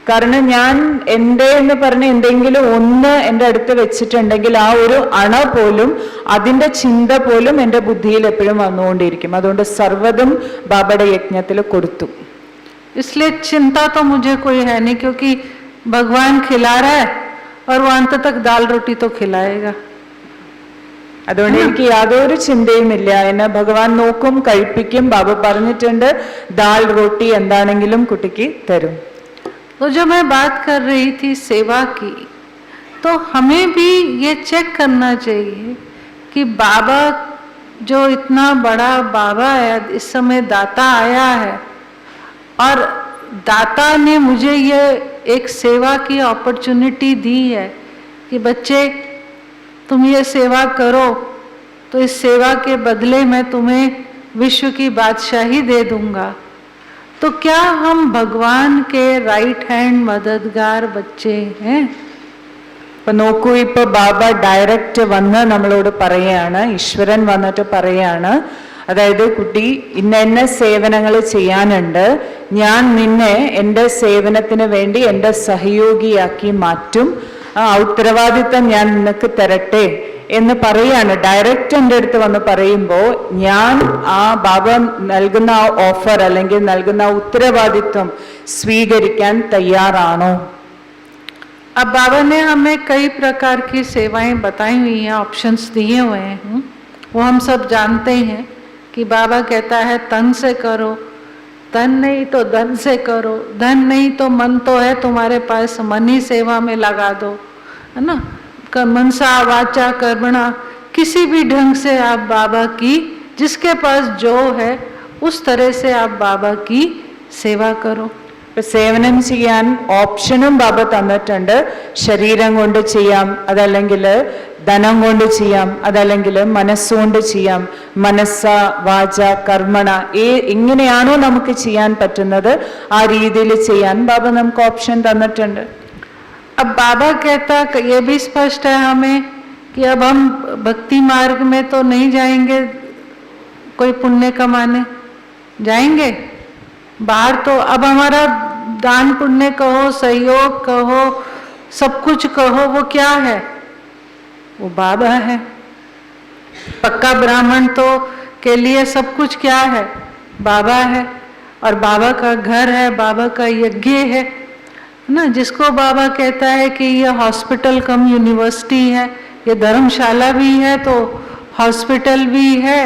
കാരണം ഞാൻ എൻ്റെ എന്ന് പറഞ്ഞ് എന്തെങ്കിലും ഒന്ന് എൻ്റെ അടുത്ത് വെച്ചിട്ടുണ്ടെങ്കിൽ ആ ഒരു അണ പോലും അതിൻ്റെ ചിന്ത പോലും എൻ്റെ ബുദ്ധിയിൽ എപ്പോഴും വന്നുകൊണ്ടിരിക്കും. അതുകൊണ്ട് സർവ്വതും ബാബയുടെ യജ്ഞത്തിൽ കൊടുത്തു. इसलिए चिंता तो मुझे कोई है नहीं, क्योंकि भगवान खिला रहा है और वो अंत तक दाल रोटी तो खिलाएगा. അതുകൊണ്ട് എനിക്ക് യാതൊരു ചിന്തയുമില്ല. എന്നെ ഭഗവാൻ നോക്കും, കഴിപ്പിക്കും. ബാബ പറഞ്ഞിട്ടുണ്ട് ദാൽ റോട്ടി എന്താണെങ്കിലും കുട്ടിക്ക് തരും. तो जो मैं बात कर रही थी सेवा की, तो हमें भी ये चेक करना चाहिए कि बाबा जो इतना बड़ा बाबा है, इस समय दाता आया है और दाता ने मुझे ये एक सेवा की अपॉर्चुनिटी दी है कि बच्चे तुम ये सेवा करो, तो इस सेवा के बदले मैं तुम्हें विश्व की बादशाही दे दूंगा. तो क्या हम भगवान के राइट हैंड मददगार बच्चे हैं? ഇപ്പൊ നോക്കൂ, ഇപ്പൊ ബാബ ഡയറക്റ്റ് വന്ന് നമ്മളോട് പറയാണ്, ഈശ്വരൻ വന്നിട്ട് പറയാണ്, അതായത് കുട്ടി ഇന്ന സേവനങ്ങൾ ചെയ്യാനുണ്ട്, ഞാൻ നിന്നെ എൻ്റെ സേവനത്തിന് വേണ്ടി എൻ്റെ സഹയോഗിയാക്കി മാറ്റും, ആ ഉത്തരവാദിത്തം ഞാൻ നിനക്ക് തരട്ടെ എന്ന് പറയാണ്. ഡയറക്റ്റ് എൻ്റെ അടുത്ത് വന്ന് പറയുമ്പോൾ ഞാൻ ആ ബാബ നൽകുന്ന ആ ഓഫർ അല്ലെങ്കിൽ നൽകുന്ന ആ ഉത്തരവാദിത്വം സ്വീകരിക്കാൻ തയ്യാറാണോ? अब बाबा ने हमें कई प्रकार की सेवाएं बताई हुई हैं, ऑप्शंस दिए हुए हैं. वो हम सब जानते हैं कि बाबा कहता है तन से करो, धन नहीं तो धन से करो, धन नहीं तो मन तो है तुम्हारे पास, मन ही सेवा में लगा दो, है ना. मनसा वाचा कर्मणा, किसी भी ढंग से आप बाबा की, जिसके पास जो है उस तरह से आप बाबा की सेवा करो. സേവനം ചെയ്യാൻ ഓപ്ഷനും ബാബ തന്നിട്ടുണ്ട്. ശരീരം കൊണ്ട് ചെയ്യാം, അതല്ലെങ്കിൽ ധനം കൊണ്ട് ചെയ്യാം, അതല്ലെങ്കിൽ മനസ്സുകൊണ്ട് ചെയ്യാം. മനസ്സ വാച കർമ്മണ, എങ്ങനെയാണോ നമുക്ക് ചെയ്യാൻ പറ്റുന്നത് ആ രീതിയിൽ ചെയ്യാൻ ബാബ നമുക്ക് ഓപ്ഷൻ തന്നിട്ടുണ്ട്. अब बाबा कहता ये भी स्पष्ट है हमें कि अब हम भक्ति मार्ग में तो नहीं जाएंगे कोई पुण्य कमाने, जाएंगे बाहर. तो अब हमारा दान पुण्य कहो, सहयोग कहो, सब कुछ कहो, वो क्या है? वो बाबा है. पक्का ब्राह्मण तो के लिए सब कुछ क्या है? बाबा है. और बाबा का घर है, बाबा का यज्ञ है ना. जिसको बाबा कहता है कि ये हॉस्पिटल कम यूनिवर्सिटी है, ये धर्मशाला भी है तो हॉस्पिटल भी है,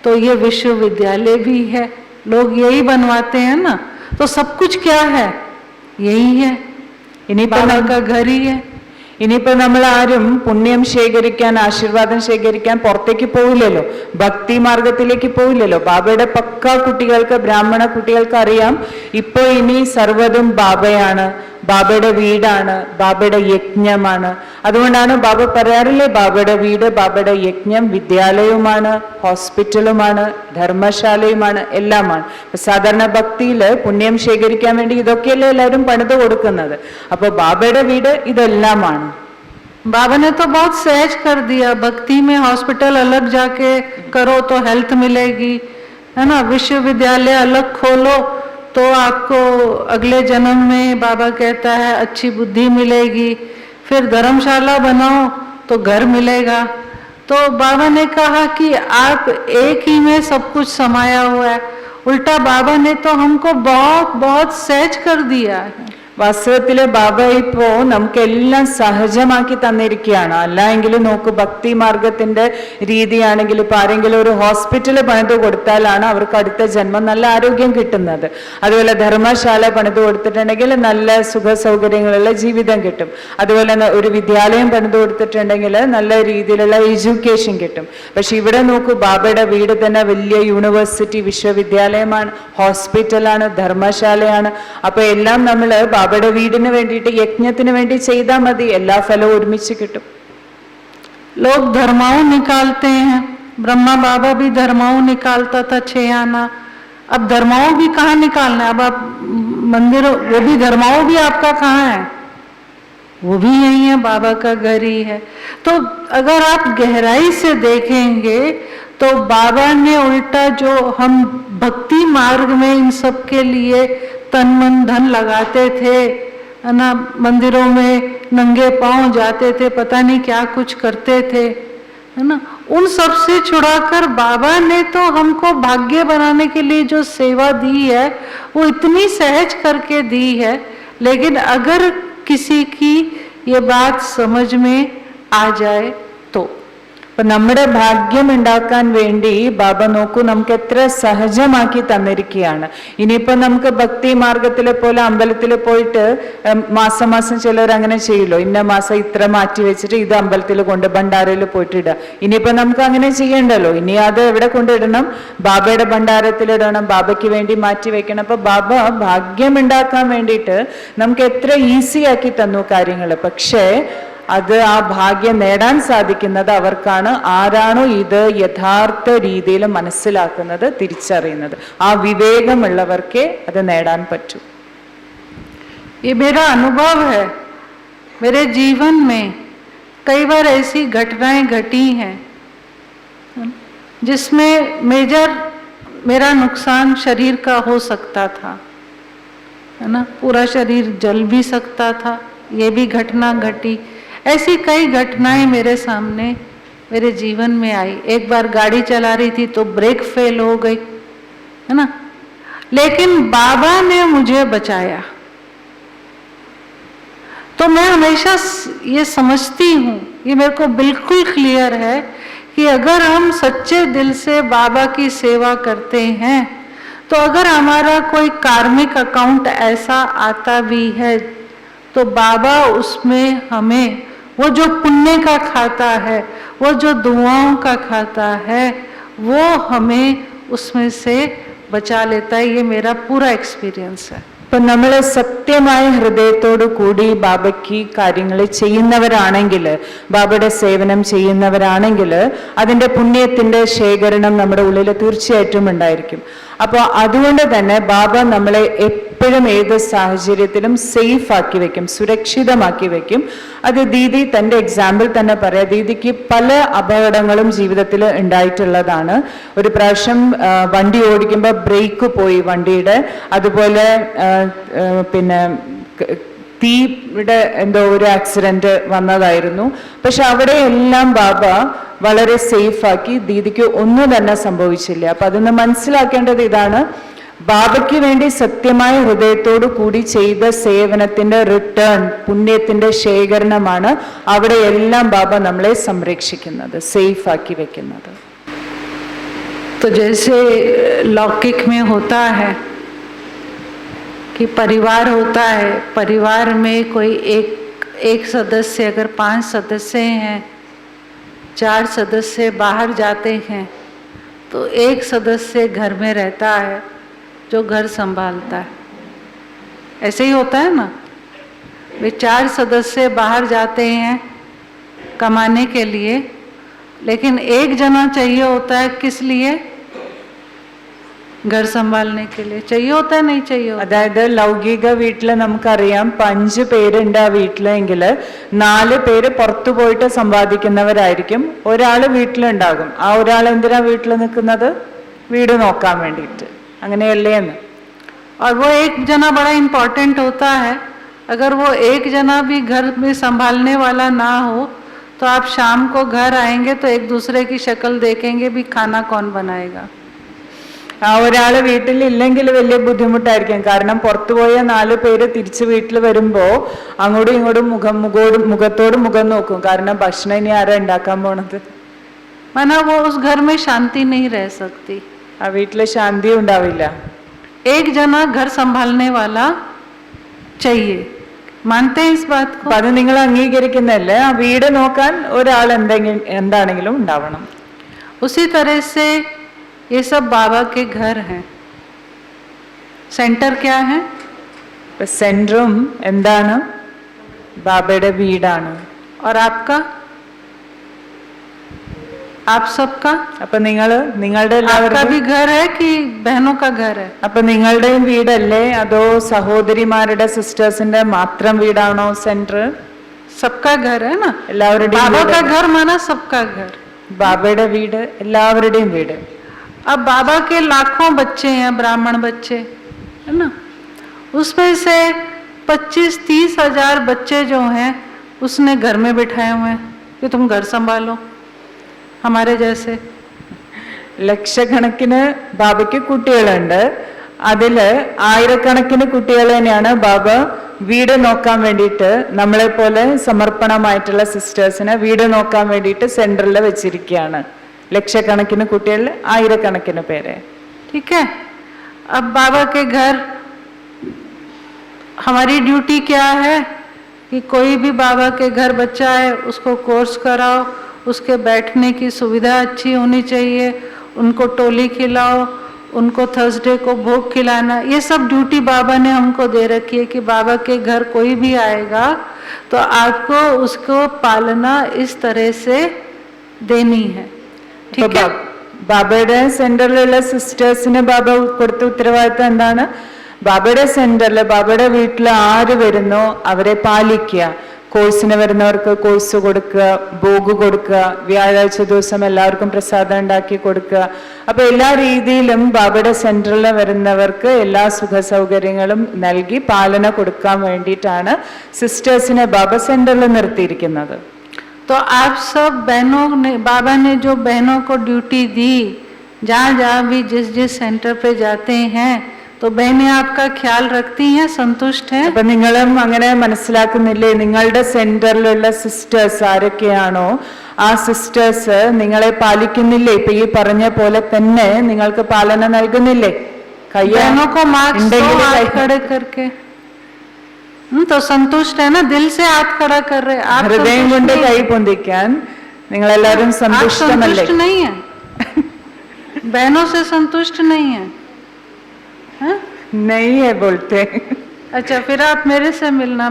तो ये विश्वविद्यालय भी है. लोग यही बनवाते हैं ना. तो सब कुछ क्या है? यही है. इन्हीं बाबा का घर ही है. ഇനിയിപ്പോ നമ്മൾ ആരും പുണ്യം ശേഖരിക്കാൻ, ആശീർവാദം ശേഖരിക്കാൻ പുറത്തേക്ക് പോവില്ലല്ലോ, ഭക്തി മാർഗത്തിലേക്ക് പോവില്ലല്ലോ. ബാബയുടെ പക്ക കുട്ടികൾക്ക്, ബ്രാഹ്മണ കുട്ടികൾക്ക് അറിയാം ഇപ്പോ ഇനി സർവ്വതും ബാബയാണ്, ബാബയുടെ വീടാണ്, ബാബയുടെ യജ്ഞമാണ്. അതുകൊണ്ടാണ് ബാബ പറയാറില്ലേ, ബാബയുടെ വീട്, ബാബയുടെ യജ്ഞം വിദ്യാലയവുമാണ്, ഹോസ്പിറ്റലുമാണ്, ധർമ്മശാലയുമാണ്, എല്ലാമാണ്. സാധാരണ ഭക്തിയില് പുണ്യം ശേഖരിക്കാൻ വേണ്ടി ഇതൊക്കെയല്ലേ എല്ലാവരും പണിത് കൊടുക്കുന്നത്. അപ്പൊ ബാബയുടെ വീട് ഇതെല്ലാമാണ്. बाबा ने तो बहुत सहज कर दिया. भक्ति में हॉस्पिटल अलग जाके करो तो हेल्थ मिलेगी, है ना. विश्वविद्यालय अलग खोलो तो आपको अगले जन्म में बाबा कहता है अच्छी बुद्धि मिलेगी. फिर धर्मशाला बनाओ तो घर मिलेगा. तो बाबा ने कहा कि आप एक ही में सब कुछ समाया हुआ है. उल्टा बाबा ने तो हमको बहुत बहुत सहज कर दिया है. വാസ്തവത്തില് ബാബ ഇപ്പോ നമുക്കെല്ലാം സഹജമാക്കി തന്നിരിക്കുകയാണ്. അല്ല എങ്കിലും നോക്ക്, ഭക്തി മാർഗത്തിന്റെ രീതിയാണെങ്കിൽ ഇപ്പൊ ആരെങ്കിലും ഒരു ഹോസ്പിറ്റൽ പണിത് കൊടുത്താലാണ് അവർക്ക് അടുത്ത ജന്മം നല്ല ആരോഗ്യം കിട്ടുന്നത്. അതുപോലെ ധർമ്മശാല പണിത് കൊടുത്തിട്ടുണ്ടെങ്കിൽ നല്ല സുഖ സൗകര്യങ്ങളുള്ള ജീവിതം കിട്ടും. അതുപോലെ ഒരു വിദ്യാലയം പണിത് കൊടുത്തിട്ടുണ്ടെങ്കിൽ നല്ല രീതിയിലുള്ള എഡ്യൂക്കേഷൻ കിട്ടും. പക്ഷെ ഇവിടെ നോക്കൂ, ബാബയുടെ വീട് തന്നെ വലിയ യൂണിവേഴ്സിറ്റി, വിശ്വവിദ്യാലയമാണ്, ഹോസ്പിറ്റലാണ്, ധർമ്മശാലയാണ്. അപ്പൊ എല്ലാം നമ്മള് ബാബയുടെ വീടിന് വേണ്ടിയിട്ട്, യജ്ഞത്തിന് വേണ്ടി ചെയ്താൽ മതി, എല്ലാ ഫലവും ഒരുമിച്ച് കിട്ടും. लोग धर्माओं निकालते हैं. ब्रह्मा बाबा भी धर्माओं निकालता था 6 आना. अब धर्माओं भी कहाँ निकालना है? अब आप मंदिरों, वो भी धर्माओं भी आपका कहाँ है? वो भी यही है, बाबा का घर ही है। तो अगर आप गहराई से देखेंगे तो बाबा ने उल्टा जो हम भक्ति मार्ग में इन सब के लिए तन मन धन लगाते थे, है ना, मंदिरों में नंगे पांव जाते थे, पता नहीं क्या कुछ करते थे, है ना, उन सब से छुड़ाकर बाबा ने तो हमको भाग्य बनाने के लिए जो सेवा दी है वो इतनी सहज करके दी है। लेकिन अगर किसी की ये बात समझ में आ जाए तो അപ്പൊ നമ്മുടെ ഭാഗ്യം ഉണ്ടാക്കാൻ വേണ്ടി ബാബ നോക്കൂ നമുക്ക് എത്ര സഹജമാക്കി തന്നിരിക്കുകയാണ്. ഇനിയിപ്പോ നമുക്ക് ഭക്തി മാർഗത്തിലെ പോലെ അമ്പലത്തിൽ പോയിട്ട് മാസം മാസം ചിലർ അങ്ങനെ ചെയ്യല്ലോ, ഇന്ന മാസം ഇത്ര മാറ്റി വെച്ചിട്ട് ഇത് അമ്പലത്തിൽ കൊണ്ട് ഭണ്ഡാരയിൽ പോയിട്ട് ഇടുക. ഇനിയിപ്പോ നമുക്ക് അങ്ങനെ ചെയ്യണ്ടല്ലോ, ഇനി അത് എവിടെ കൊണ്ടിടണം? ബാബയുടെ ഭണ്ഡാരത്തിലിടണം, ബാബയ്ക്ക് വേണ്ടി മാറ്റി വെക്കണം. അപ്പൊ ബാബ ഭാഗ്യം ഉണ്ടാക്കാൻ വേണ്ടിയിട്ട് നമുക്ക് എത്ര ഈസി ആക്കി തന്നു കാര്യങ്ങൾ. പക്ഷേ അത് ആ ഭാഗ്യം നേടാൻ സാധിക്കുന്നത് അവർക്കാണ്, ആരാണോ ഇത് യഥാർത്ഥ രീതിയിൽ മനസ്സിലാക്കുന്നത്, തിരിച്ചറിയുന്നത്. ആ വിവേകമുള്ളവർക്കേ അത് നേടാൻ പറ്റൂ. ये मेरा अनुभव है, मेरे जीवन में कई बार ऐसी घटनाएं घटी हैं जिसमें मेजर मेरा नुकसान शरीर का हो सकता था, है ना, पूरा शरीर जल भी सकता था, ये भी घटना घटी। ऐसी कई घटनाएं मेरे सामने मेरे जीवन में आई। एक बार गाड़ी चला रही थी तो ब्रेक फेल हो गई, है ना, लेकिन बाबा ने मुझे बचाया। तो मैं हमेशा ये समझती हूँ, ये मेरे को बिल्कुल क्लियर है कि अगर हम सच्चे दिल से बाबा की सेवा करते हैं तो अगर हमारा कोई कार्मिक अकाउंट ऐसा आता भी है तो बाबा उसमें हमें वो जो पुण्य का खाता है, वो जो दुआओं का खाता है, वो हमें उसमें से बचा लेता है। ये मेरा पूरा एक्सपीरियंस है. ഇപ്പൊ നമ്മൾ സത്യമായ ഹൃദയത്തോടു കൂടി ബാബയ്ക്ക് കാര്യങ്ങൾ ചെയ്യുന്നവരാണെങ്കിൽ, ബാബയുടെ സേവനം ചെയ്യുന്നവരാണെങ്കിൽ അതിന്റെ പുണ്യത്തിന്റെ ശേഖരണം നമ്മുടെ ഉള്ളിൽ തീർച്ചയായിട്ടും ഉണ്ടായിരിക്കും. അപ്പോൾ അതുകൊണ്ട് തന്നെ ബാബ നമ്മളെ എപ്പോഴും ഏത് സാഹചര്യത്തിലും സേഫ് ആക്കി വെക്കും, സുരക്ഷിതമാക്കി വെക്കും. അത് ദീദി തന്റെ എക്സാമ്പിൾ തന്നെ പറയാം. ദീദിക്ക് പല അപകടങ്ങളും ജീവിതത്തിൽ ഉണ്ടായിട്ടുള്ളതാണ്. ഒരു പ്രാവശ്യം വണ്ടി ഓടിക്കുമ്പോൾ ബ്രേക്ക് പോയി വണ്ടിയുടെ, അതുപോലെ പിന്നെ തീയുടെ എന്തോ ഒരു ആക്സിഡന്റ് വന്നതായിരുന്നു. പക്ഷെ അവിടെ എല്ലാം ബാബ വളരെ സേഫ് ആക്കി, ദീദിക്ക് ഒന്നും തന്നെ സംഭവിച്ചില്ല. അപ്പൊ അതിന്ന് മനസ്സിലാക്കേണ്ടത് ഇതാണ്, ബാബയ്ക്ക് വേണ്ടി സത്യമായ ഹൃദയത്തോടു കൂടി ചെയ്ത സേവനത്തിന്റെ റിട്ടേൺ, പുണ്യത്തിന്റെ ശേഖരണമാണ് അവിടെ എല്ലാം ബാബ നമ്മളെ സംരക്ഷിക്കുന്നത്, സേഫ് ആക്കി വെക്കുന്നത്. तो जैसे लौकिक में होता है कि परिवार होता है, परिवार में कोई एक सदस्य, अगर 5 सदस्य हैं, 4 सदस्य बाहर जाते हैं तो एक सदस्य घर में रहता है जो घर संभालता है। ऐसे ही होता है ना, वे 4 सदस्य बाहर जाते हैं कमाने के लिए, लेकिन एक जना चाहिए होता है, किस लिए? घर संभालने के लिए चाहिए होता है, नहीं चाहिए होता? അതായത് ലൗകിക വീട്ടില് നമുക്കറിയാം 5 പേരുണ്ട് ആ വീട്ടിലെങ്കിൽ 4 പേര് പുറത്തു പോയിട്ട് സമ്പാദിക്കുന്നവരായിരിക്കും, ഒരാള് വീട്ടിലുണ്ടാകും. ആ ഒരാൾ എന്തിനാ വീട്ടിൽ നിൽക്കുന്നത്? വീട് നോക്കാൻ വേണ്ടിയിട്ട്, അങ്ങനെയല്ലേ എന്ന്. और वो एक जना बड़ा इम्पोर्टेंट होता है। अगर वो एक जना भी घर में संभालने वाला ना हो तो आप शाम को घर आएंगे तो एक दूसरे की शक्ल देखेंगे, भी खाना कौन बनाएगा। ആ ഒരാള് വീട്ടിലില്ലെങ്കിൽ വലിയ ബുദ്ധിമുട്ടായിരിക്കും. കാരണം പുറത്തുപോയ 4 പേര് തിരിച്ച് വീട്ടിൽ വരുമ്പോ അങ്ങോട്ടും ഇങ്ങോട്ടും മുഖത്തോട് മുഖം നോക്കും. കാരണം ഭക്ഷണം ഇനി ആരാ ഉണ്ടാക്കാൻ പോണത്? माना वो उस घर में शांति नहीं रह सकती, ആ വീട്ടില് ശാന്തി ഉണ്ടാവില്ല. एक जना घर संभालने वाला चाहिए। मानते हैं इस बात को? അപ്പൊ അത് നിങ്ങൾ അംഗീകരിക്കുന്നല്ലേ? ആ വീട് നോക്കാൻ ഒരാൾ എന്താണെങ്കിലും ഉണ്ടാവണം. उसी तरह से ये सब बाबा के घर हैं। सेंटर क्या है? സെന്ററും എന്താണ്? ബാബയുടെ വീടാണ്. और आपका? आप सबका? അപ്പൊ നിങ്ങളുടെ आपका എല്ലാവരുടെയും भी घर है कि बहनों का घर है? അപ്പൊ നിങ്ങളുടെയും വീടല്ലേ അതോ സഹോദരിമാരുടെ സിസ്റ്റേഴ്സിന്റെ മാത്രം വീടാണോ സെന്റർ? सबका घर है ना? എല്ലാവരുടെയും बाबा का വീട്. घर माना सबका घर. ബാബയുടെ വീട് എല്ലാവരുടെയും വീട്. अब बाबा के लाखों बच्चे हैं, ब्राह्मण बच्चे, है ना? उसमें से 25-30 हजार बच्चे जो हैं उसने घर में बिठाए हुए हैं कि तुम घर संभालो हमारे जैसे. ലക്ഷക്കണക്കിന് ബാബയ്ക്ക് കുട്ടികളുണ്ട്. അതില് ആയിരക്കണക്കിന് കുട്ടികൾ തന്നെയാണ് ബാബ വീട് നോക്കാൻ വേണ്ടിയിട്ട് നമ്മളെ പോലെ സമർപ്പണമായിട്ടുള്ള സിസ്റ്റേഴ്സിനെ വീട് നോക്കാൻ വേണ്ടിയിട്ട് സെന്ററിൽ വെച്ചിരിക്കുകയാണ്. ലക്ഷക്കണക്കിന് കുട്ടികൾ, ആയിരക്കണക്കിന് പേരെ. ठीक है. अब बाबा के घर हमारी ड्यूटी क्या है कि कोई भी बाबा के घर बच्चा है उसको कोर्स कराओ, उसके बैठने की सुविधा अच्छी होनी चाहिए, उनको टोली खिलाओ, उनको थर्सडे को भोग खिलाना, ये सब ड्यूटी बाबा ने हमको दे रखी है कि बाबा के घर कोई भी आएगा तो आपको उसको पालना इस तरह से देनी है. ठीक है. ബാബയുടെ സെന്ററിലുള്ള സിസ്റ്റേഴ്സിന് ബാബ കൊടുത്ത ഉത്തരവാദിത്തം എന്താണ്? ബാബയുടെ സെന്ററിൽ ബാബയുടെ വീട്ടിൽ ആര് വരുന്നോ അവരെ പാലിക്കുക. കോഴ്സിന് വരുന്നവർക്ക് കോഴ്സ് കൊടുക്കുക, ഭോഗ് കൊടുക്കുക, വ്യാഴാഴ്ച ദിവസം എല്ലാവർക്കും പ്രസാദം ഉണ്ടാക്കി കൊടുക്കുക. അപ്പൊ എല്ലാ രീതിയിലും ബാബയുടെ സെന്ററിൽ വരുന്നവർക്ക് എല്ലാ സുഖ സൗകര്യങ്ങളും നൽകി പാലന കൊടുക്കാൻ വേണ്ടിയിട്ടാണ് സിസ്റ്റേഴ്സിനെ ബാബ സെന്ററിൽ നിർത്തിയിരിക്കുന്നത്. तो आप सब बहनों ने, बाबा ने जो बहनों को ड्यूटी दी, जहाँ जहाँ भी जिस जिस सेंटर पे जाते हैं तो बहनें आपका ख्याल रखती हैं, संतुष्ट हैं? അപ്പൊ നിങ്ങളും അങ്ങനെ മനസ്സിലാക്കുന്നില്ലേ? നിങ്ങളുടെ സെന്ററിലുള്ള സിസ്റ്റേഴ്സ് ആരൊക്കെയാണോ ആ സിസ്റ്റേഴ്സ് നിങ്ങളെ പാലിക്കുന്നില്ലേ? ഇപ്പൊ ഈ പറഞ്ഞ പോലെ തന്നെ നിങ്ങൾക്ക് പാലന നൽകുന്നില്ലേ? बहनों को मार्क्स हाथ खड़े करके तो संतुष्ट है ना? दिल से हाथ खड़ा कर रहे. आप ഹൃദയം കൊണ്ട് കൈ പൊന്തിക്കാൻ നിങ്ങൾ എല്ലാവരും സന്തുഷ്ടമല്ലേ? संतुष्ट नहीं है? बहनों से संतुष्ट नहीं है? हाँ? नहीं है बोलते. अच्छा, फिर आप मेरे से मिलना,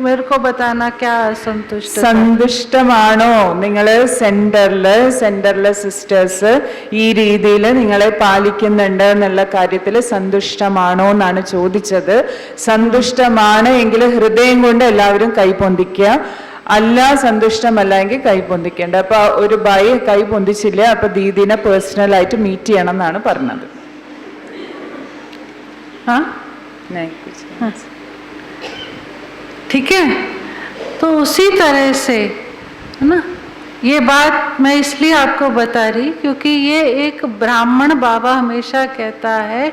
मेरे को बताना क्या असंतुष्ट. സന്തുഷ്ടമാണോ നിങ്ങള് സെന്ററിലെ സിസ്റ്റേഴ്സ് ഈ രീതിയിൽ നിങ്ങളെ പാലിക്കുന്നുണ്ട് എന്നുള്ള കാര്യത്തിൽ സന്തുഷ്ടമാണോ എന്നാണ് ചോദിച്ചത്. സന്തുഷ്ടമാണ് എങ്കിൽ ഹൃദയം കൊണ്ട് എല്ലാവരും കൈ പൊന്തിക്കുക. അല്ല സന്തുഷ്ടമല്ല എങ്കിൽ കൈ പൊന്തിക്കേണ്ട. അപ്പൊ ഒരു ബൈ കൈ പൊന്തിച്ചില്ല, അപ്പൊ ദീദിനെ പേഴ്സണൽ ആയിട്ട് മീറ്റ് ചെയ്യണം എന്നാണ് പറഞ്ഞത്. हाँ, ठीक है. तो उसी तरह से, है ना, ये बात मैं इसलिए आपको बता रही क्योंकि ये एक ब्राह्मण, बाबा हमेशा कहता है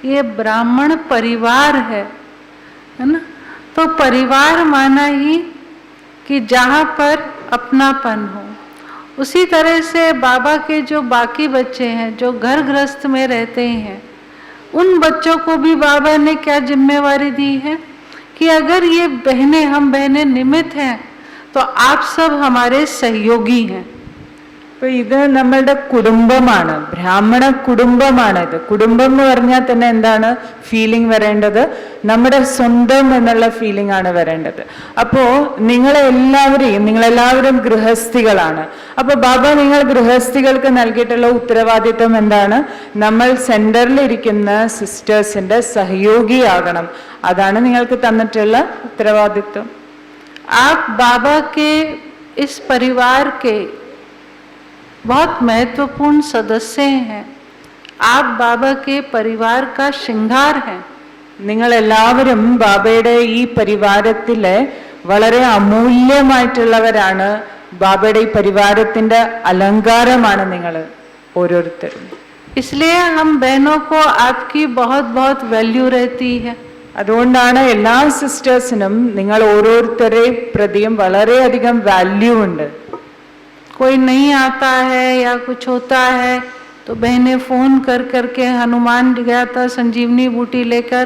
ये ब्राह्मण परिवार है ना. तो परिवार माना ही कि जहाँ पर अपनापन हो. उसी तरह से बाबा के जो बाकी बच्चे हैं जो घर गृहस्थ में रहते हैं, उन बच्चों को भी बाबा ने क्या जिम्मेवारी दी है कि अगर ये बहनें, हम बहनें निमित्त हैं तो आप सब हमारे सहयोगी हैं. അപ്പൊ ഇത് നമ്മളുടെ കുടുംബമാണ്, ബ്രാഹ്മണ കുടുംബമാണ്. ഇത് കുടുംബം എന്ന് പറഞ്ഞാൽ തന്നെ എന്താണ് ഫീലിംഗ് വരേണ്ടത്? നമ്മുടെ സ്വന്തം എന്നുള്ള ഫീലിംഗ് ആണ് വരേണ്ടത്. അപ്പോ നിങ്ങളെല്ലാവരും ഗൃഹസ്ഥികളാണ്. അപ്പൊ ബാബ നിങ്ങൾ ഗൃഹസ്ഥികൾക്ക് നൽകിയിട്ടുള്ള ഉത്തരവാദിത്വം എന്താണ്? നമ്മൾ സെന്ററിൽ ഇരിക്കുന്ന സിസ്റ്റേഴ്സിന്റെ സഹയോഗിയാകണം. അതാണ് നിങ്ങൾക്ക് തന്നിട്ടുള്ള ഉത്തരവാദിത്വം. आप बाबा के इस परिवार के बहुत महत्वपूर्ण सदस्य हैं. आप बाबा के परिवार का श्रृंगार हैं. നിങ്ങൾ എല്ലാവരും ബാബയുടെ ഈ പരിവാരത്തിലെ വളരെ അമൂല്യമായിട്ടുള്ളവരാണ്. ബാബയുടെ ഈ പരിവാരത്തിന്റെ അലങ്കാരമാണ് നിങ്ങൾ ഓരോരുത്തരും. इसलिए हम बहनों को आपकी बहुत बहुत वैल्यू रहती है. അതുകൊണ്ടാണ് എല്ലാ സിസ്റ്റേഴ്സിനും നിങ്ങൾ ഓരോരുത്തരെ പ്രതിയും വളരെയധികം വാല്യൂ ഉണ്ട്. कोई नहीं आता है या कुछ होता है तो बहनें फ़ोन कर करके, हनुमान गया था संजीवनी बूटी लेकर,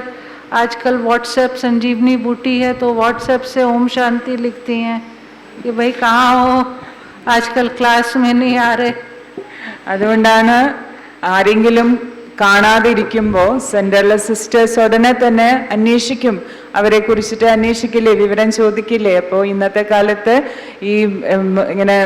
आजकल व्हाट्सएप संजीवनी बूटी है तो व्हाट्सएप से ओम शांति लिखती हैं कि भाई कहाँ हो, आजकल क्लास में नहीं आ रहे. അതുകൊണ്ടാണ് ആരെങ്കിലും കാണാതിരിക്കുമ്പോൾ സെന്ററിലെ സിസ്റ്റേഴ്സ് ഉടനെ തന്നെ അന്വേഷിക്കും, അവരെ കുറിച്ചിട്ട് അന്വേഷിക്കില്ലേ, വിവരം ചോദിക്കില്ലേ. അപ്പോൾ ഇന്നത്തെ കാലത്ത് ഈ ഇങ്ങനെ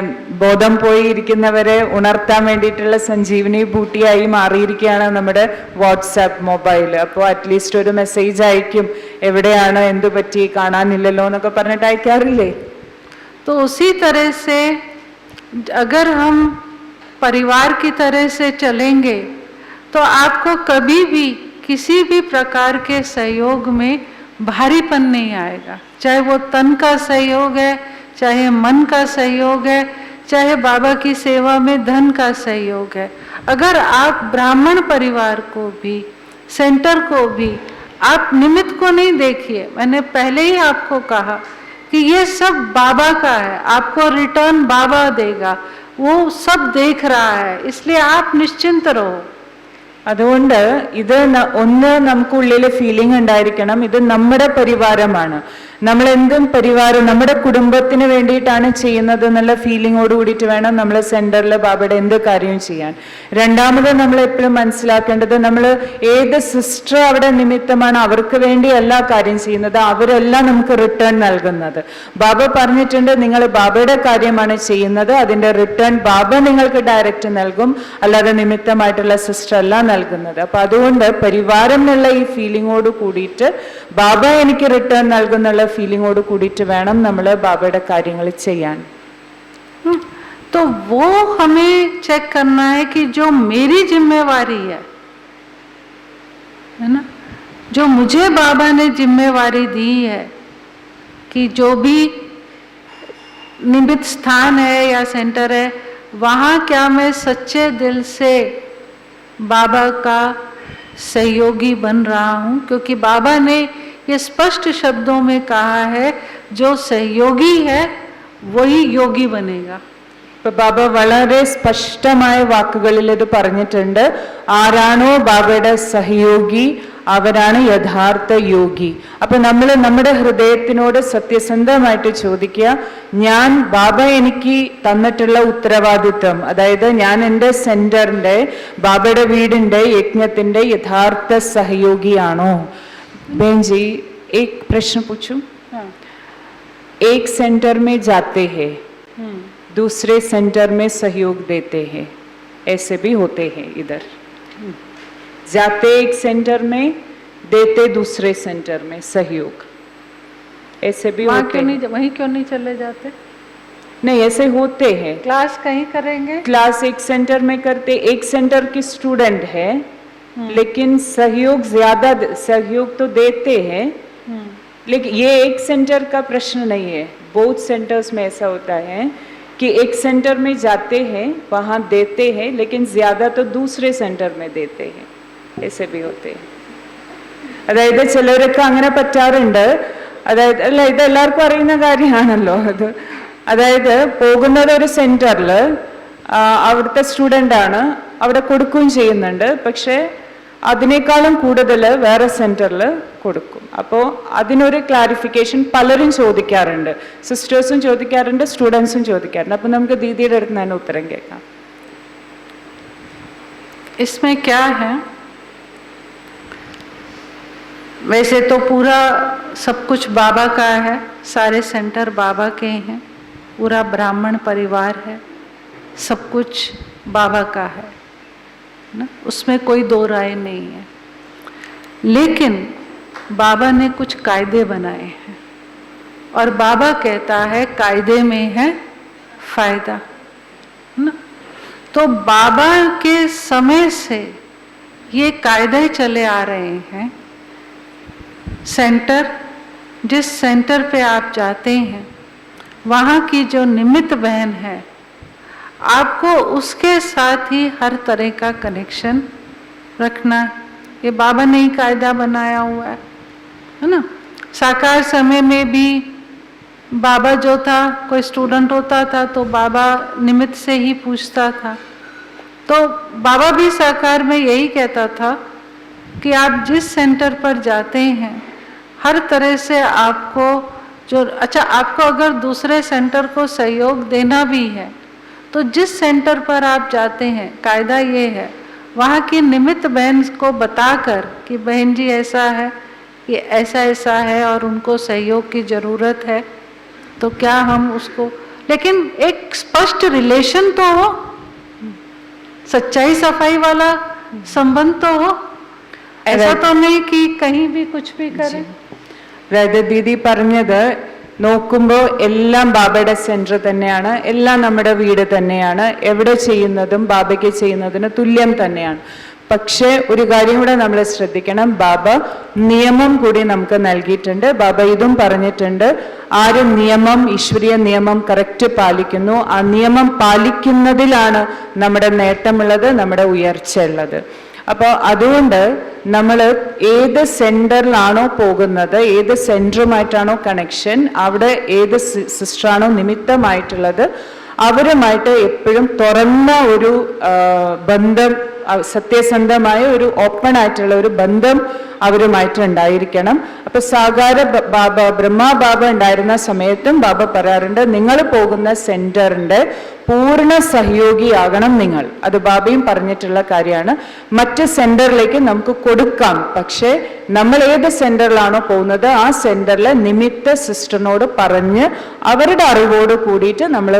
ബോധം പോയി ഇരിക്കുന്നവരെ ഉണർത്താൻ വേണ്ടിയിട്ടുള്ള സഞ്ജീവനി ബൂട്ടിയായി മാറിയിരിക്കുകയാണ് നമ്മുടെ വാട്സാപ്പ് മൊബൈൽ. അപ്പോൾ അറ്റ്ലീസ്റ്റ് ഒരു മെസ്സേജ് അയക്കും, എവിടെയാണ്, എന്തു പറ്റി, കാണാനില്ലല്ലോ എന്നൊക്കെ പറഞ്ഞിട്ട് അയക്കാറില്ലേ. तो उसी तरह से अगर हम परिवार की तरह से चलेंगे तो आपको कभी भी किसी भी प्रकार के सहयोग में भारीपन नहीं आएगा, चाहे वो तन का सहयोग है, चाहे मन का सहयोग है, चाहे बाबा की सेवा में धन का सहयोग है. अगर आप ब्राह्मण परिवार को भी, सेंटर को भी, आप निमित्त को नहीं देखिए. मैंने पहले ही आपको कहा कि ये सब बाबा का है, आपको रिटर्न बाबा देगा, वो सब देख रहा है, इसलिए आप निश्चिंत रहो. അതുകൊണ്ട് ഇത് ഒന്ന് നമുക്കുള്ളിൽ ഫീലിംഗ് ഉണ്ടായിരിക്കണം, ഇത് നമ്മുടെ പരിവാരമാണ്, നമ്മൾ എന്തും പരിവാരം നമ്മുടെ കുടുംബത്തിന് വേണ്ടിയിട്ടാണ് ചെയ്യുന്നത് എന്നുള്ള ഫീലിങ്ങോട് കൂടിയിട്ട് വേണം നമ്മൾ സെന്ററിൽ ബാബയുടെ എന്ത് കാര്യവും ചെയ്യാൻ. രണ്ടാമത് നമ്മൾ എപ്പോഴും മനസ്സിലാക്കേണ്ടത്, നമ്മൾ ഏത് സിസ്റ്റർ അവിടെ നിമിത്തമാണ് അവർക്ക് വേണ്ടി എല്ലാ കാര്യം ചെയ്യുന്നത്, അവരെല്ലാം നമുക്ക് റിട്ടേൺ നൽകുന്നത്. ബാബ പറഞ്ഞിട്ടുണ്ട്, നിങ്ങൾ ബാബയുടെ കാര്യമാണ് ചെയ്യുന്നത്, അതിന്റെ റിട്ടേൺ ബാബ നിങ്ങൾക്ക് ഡയറക്റ്റ് നൽകും, അല്ലാതെ നിമിത്തമായിട്ടുള്ള സിസ്റ്റർ അല്ല നൽകുന്നത്. അപ്പൊ അതുകൊണ്ട് പരിവാരം എന്നുള്ള ഈ ഫീലിങ്ങോട് കൂടിയിട്ട് ബാബ എനിക്ക് റിട്ടേൺ നൽകുന്നുള്ള ഫീലിങ്ങോട് കൂടിയിട്ട് വേണം നമ്മൾ ബാബയുടെ കാര്യങ്ങൾ ചെയ്യാൻ. तो वो हमें चेक करना है कि जो मेरी जिम्मेवारी है ना, जो मुझे बाबा ने जिम्मेवारी दी है कि जो भी निमित्त स्थान है या सेंटर है, वहाँ क्या मैं सच्चे दिल से बाबा का सहयोगी बन रहा हूँ. क्योंकि बाबा ने ये स्पष्ट शब्दों में कहा है, जो सहयोगी है वही योगी बनेगा. ഇപ്പൊ ബാബ വളരെ സ്പഷ്ടമായ വാക്കുകളിൽ ഇത് പറഞ്ഞിട്ടുണ്ട്, ആരാണോ ബാബയുടെ സഹയോഗി അവരാണ് യഥാർത്ഥ യോഗി. അപ്പൊ നമ്മൾ നമ്മുടെ ഹൃദയത്തിനോട് സത്യസന്ധമായിട്ട് ചോദിക്കുക, ഞാൻ ബാബ എനിക്ക് തന്നിട്ടുള്ള ഉത്തരവാദിത്വം, അതായത് ഞാൻ എൻ്റെ സെന്ററിന്റെ ബാബയുടെ വീടിന്റെ യജ്ഞത്തിന്റെ യഥാർത്ഥ സഹയോഗിയാണോ. बहन जी एक प्रश्न पूछूं. एक सेंटर में जाते हैं, दूसरे सेंटर में सहयोग देते हैं, ऐसे भी होते हैं. इधर जाते एक सेंटर में, देते दूसरे सेंटर में सहयोग, ऐसे भी होते हैं. वहीं क्यों नहीं चले जाते? नहीं, ऐसे होते हैं. क्लास कहीं करेंगे, क्लास एक सेंटर में करते, एक सेंटर की स्टूडेंट है लेकिन सहयोग ज्यादा, सहयोग तो देते हैं, लेकिन ये एक सेंटर का प्रश्न नहीं है. बहुत सेंटर्स में ऐसा होता है कि एक सेंटर में जाते हैं, वहाँ देते हैं, लेकिन ज्यादा तो दूसरे सेंटर में देते हैं, ऐसे भी होते हैं. അതായത് ചിലരൊക്കെ അങ്ങനെ പറ്റാറുണ്ട്. അതായത് അല്ല, ഇത് എല്ലാവർക്കും അറിയുന്ന കാര്യമാണല്ലോ അത്. അതായത് പോകുന്നത് ഒരു സെന്ററിൽ, അവിടുത്തെ സ്റ്റുഡൻ്റ് ആണ്, അവിടെ കൊടുക്കുകയും ചെയ്യുന്നുണ്ട്, പക്ഷേ അതിനേക്കാളും കൂടുതൽ വേറെ സെന്ററിൽ കൊടുക്കും. അപ്പോൾ അതിനൊരു ക്ലാരിഫിക്കേഷൻ പലരും ചോദിക്കാറുണ്ട്, സിസ്റ്റേഴ്സും ചോദിക്കാറുണ്ട്, സ്റ്റുഡൻസും ചോദിക്കാറുണ്ട്. അപ്പോൾ നമുക്ക് ദീദിയുടെ അടുത്ത് തന്നെ ഉത്തരം കേൾക്കാം. इसमें क्या है, वैसे तो पूरा सब कुछ बाबा का है, सारे सेंटर बाबा के हैं, पूरा ब्राह्मण परिवार है, सब कुछ बाबा का है ना, उसमें कोई दो राय नहीं है. लेकिन बाबा ने कुछ कायदे बनाए हैं और बाबा कहता है कायदे में है फायदा ना. तो बाबा के समय से ये कायदे चले आ रहे हैं. सेंटर, जिस सेंटर पे आप जाते हैं, वहाँ की जो निमित्त बहन है, आपको उसके साथ ही हर तरह का कनेक्शन रखना. ये बाबा ने ही कायदा बनाया हुआ है ना. साकार समय में भी बाबा जो था, कोई स्टूडेंट होता था तो बाबा निमित्त से ही पूछता था. तो बाबा भी साकार में यही कहता था कि आप जिस सेंटर पर जाते हैं, हर तरह से आपको जो, अच्छा आपको अगर दूसरे सेंटर को सहयोग देना भी है तो जिस सेंटर पर आप जाते हैं, कायदा ये है वहाँ की निमित्त बहन को बताकर कि बहन जी ऐसा है, ये ऐसा ऐसा है और उनको सहयोग की ज़रूरत है, तो क्या हम उसको, लेकिन एक स्पष्ट रिलेशन तो हो, सच्चाई सफाई वाला संबंध तो हो, ऐसा तो नहीं कि कहीं भी कुछ भी करें। അതായത് ദീദി പറഞ്ഞത് നോക്കുമ്പോൾ എല്ലാം ബാബയുടെ സെന്റർ തന്നെയാണ്, എല്ലാം നമ്മുടെ വീട് തന്നെയാണ്, എവിടെ ചെയ്യുന്നതും ബാബയ്ക്ക് ചെയ്യുന്നതിന് തുല്യം തന്നെയാണ്. പക്ഷേ ഒരു കാര്യം കൂടെ നമ്മൾ ശ്രദ്ധിക്കണം, ബാബ നിയമം കൂടി നമുക്ക് നൽകിയിട്ടുണ്ട്. ബാബ ഇതും പറഞ്ഞിട്ടുണ്ട്, ആര് നിയമം, ഈശ്വരീയ നിയമം കറക്റ്റ് പാലിക്കുന്നു, ആ നിയമം പാലിക്കുന്നതിലാണ് നമ്മുടെ നേട്ടമുള്ളത്, നമ്മുടെ ഉയർച്ച ഉള്ളത്. അപ്പോൾ അതുകൊണ്ട് നമ്മൾ ഏത് സെന്ററിലാണോ പോകുന്നത്, ഏത് സെന്ററുമായിട്ടാണോ കണക്ഷൻ, അവിടെ ഏത് സിസ്റ്ററാണോ നിമിത്തമായിട്ടുള്ളത്, അവരുമായിട്ട് എപ്പോഴും തുറന്ന ഒരു ബന്ധം, സത്യസന്ധമായ ഒരു ഓപ്പൺ ആയിട്ടുള്ള ഒരു ബന്ധം അവരുമായിട്ട് ഉണ്ടായിരിക്കണം. അപ്പൊ സാകാര ബാബ, ബ്രഹ്മാ ബാബ ഉണ്ടായിരുന്ന സമയത്തും ബാബ പറയാറുണ്ട്, നിങ്ങൾ പോകുന്ന സെന്ററിന്റെ പൂർണ്ണ സഹയോഗിയാകണം നിങ്ങൾ. അത് ബാബയും പറഞ്ഞിട്ടുള്ള കാര്യമാണ്. മറ്റ് സെന്ററിലേക്ക് നമുക്ക് കൊടുക്കാം, പക്ഷേ നമ്മൾ ഏത് സെന്ററിലാണോ പോകുന്നത് ആ സെന്ററിലെ നിമിത്ത സിസ്റ്ററിനോട് പറഞ്ഞ് അവരുടെ അറിവോട് കൂടിയിട്ട് നമ്മൾ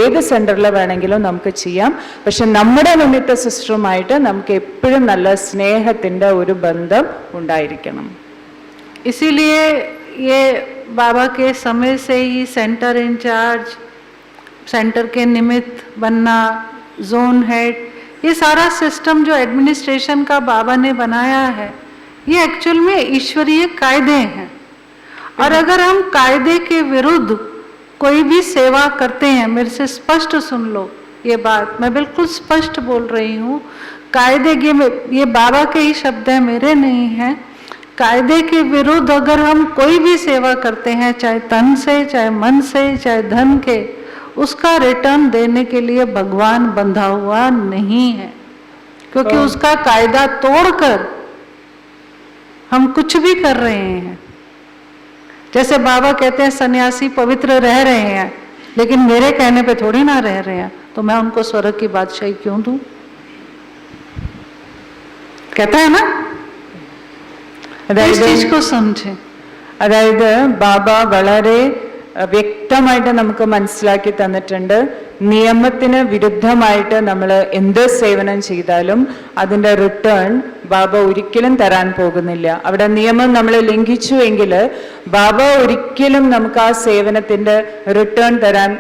ഏത് സെന്ററിൽ വേണമെങ്കിലും നമുക്ക് ചെയ്യാം. പക്ഷെ നമ്മുടെ നിമിത്ത സിസ്റ്ററുമായിട്ട് നമുക്ക് എപ്പോഴും നല്ല സ്നേഹത്തിന്റെ ഒരു ബന്ധം ഉണ്ടായിരിക്കണം. इसीलिए ये बाबा के समय से ही सेंटर इंचार्ज, सेंटर के निमित्त बनना, जोन हेड, ये सारा सिस्टम जो एडमिनिस्ट्रेशन का बाबा ने बनाया है, ये एक्चुअल में ईश्वरीय कायदे हैं. और अगर हम कायदे के विरुद्ध कोई भी सेवा करते हैं, मेरे से स्पष्ट सुन लो ये बात, मैं बिल्कुल स्पष्ट बोल रही हूँ, कायदे ये बाबा के ही शब्द हैं, मेरे नहीं हैं. कायदे के विरुद्ध अगर हम कोई भी सेवा करते हैं, चाहे तन से, चाहे मन से, चाहे धन के, उसका रिटर्न देने के लिए भगवान बंधा हुआ नहीं है, क्योंकि उसका कायदा तोड़कर हम कुछ भी कर रहे हैं. जैसे बाबा कहते हैं सन्यासी पवित्र रह रहे हैं, लेकिन मेरे कहने पे थोड़ी ना रह रहे हैं, तो मैं उनको स्वर्ग की बादशाही क्यों दूं? कहता है ना, इस चीज को समझे. അതായത് ബാബ വളരെ വ്യക്തമായിട്ട് നമുക്ക് മനസ്സിലാക്കി തന്നിട്ടുണ്ട്, നിയമത്തിന് വിരുദ്ധമായിട്ട് നമ്മൾ എന്ത് സേവനം ചെയ്താലും അതിൻ്റെ റിട്ടേൺ ബാബ ഒരിക്കലും തരാൻ പോകുന്നില്ല. അവിടെ നിയമം നമ്മൾ ലംഘിച്ചു എങ്കിൽ ബാബ ഒരിക്കലും നമുക്ക് ആ സേവനത്തിൻ്റെ റിട്ടേൺ തരാൻ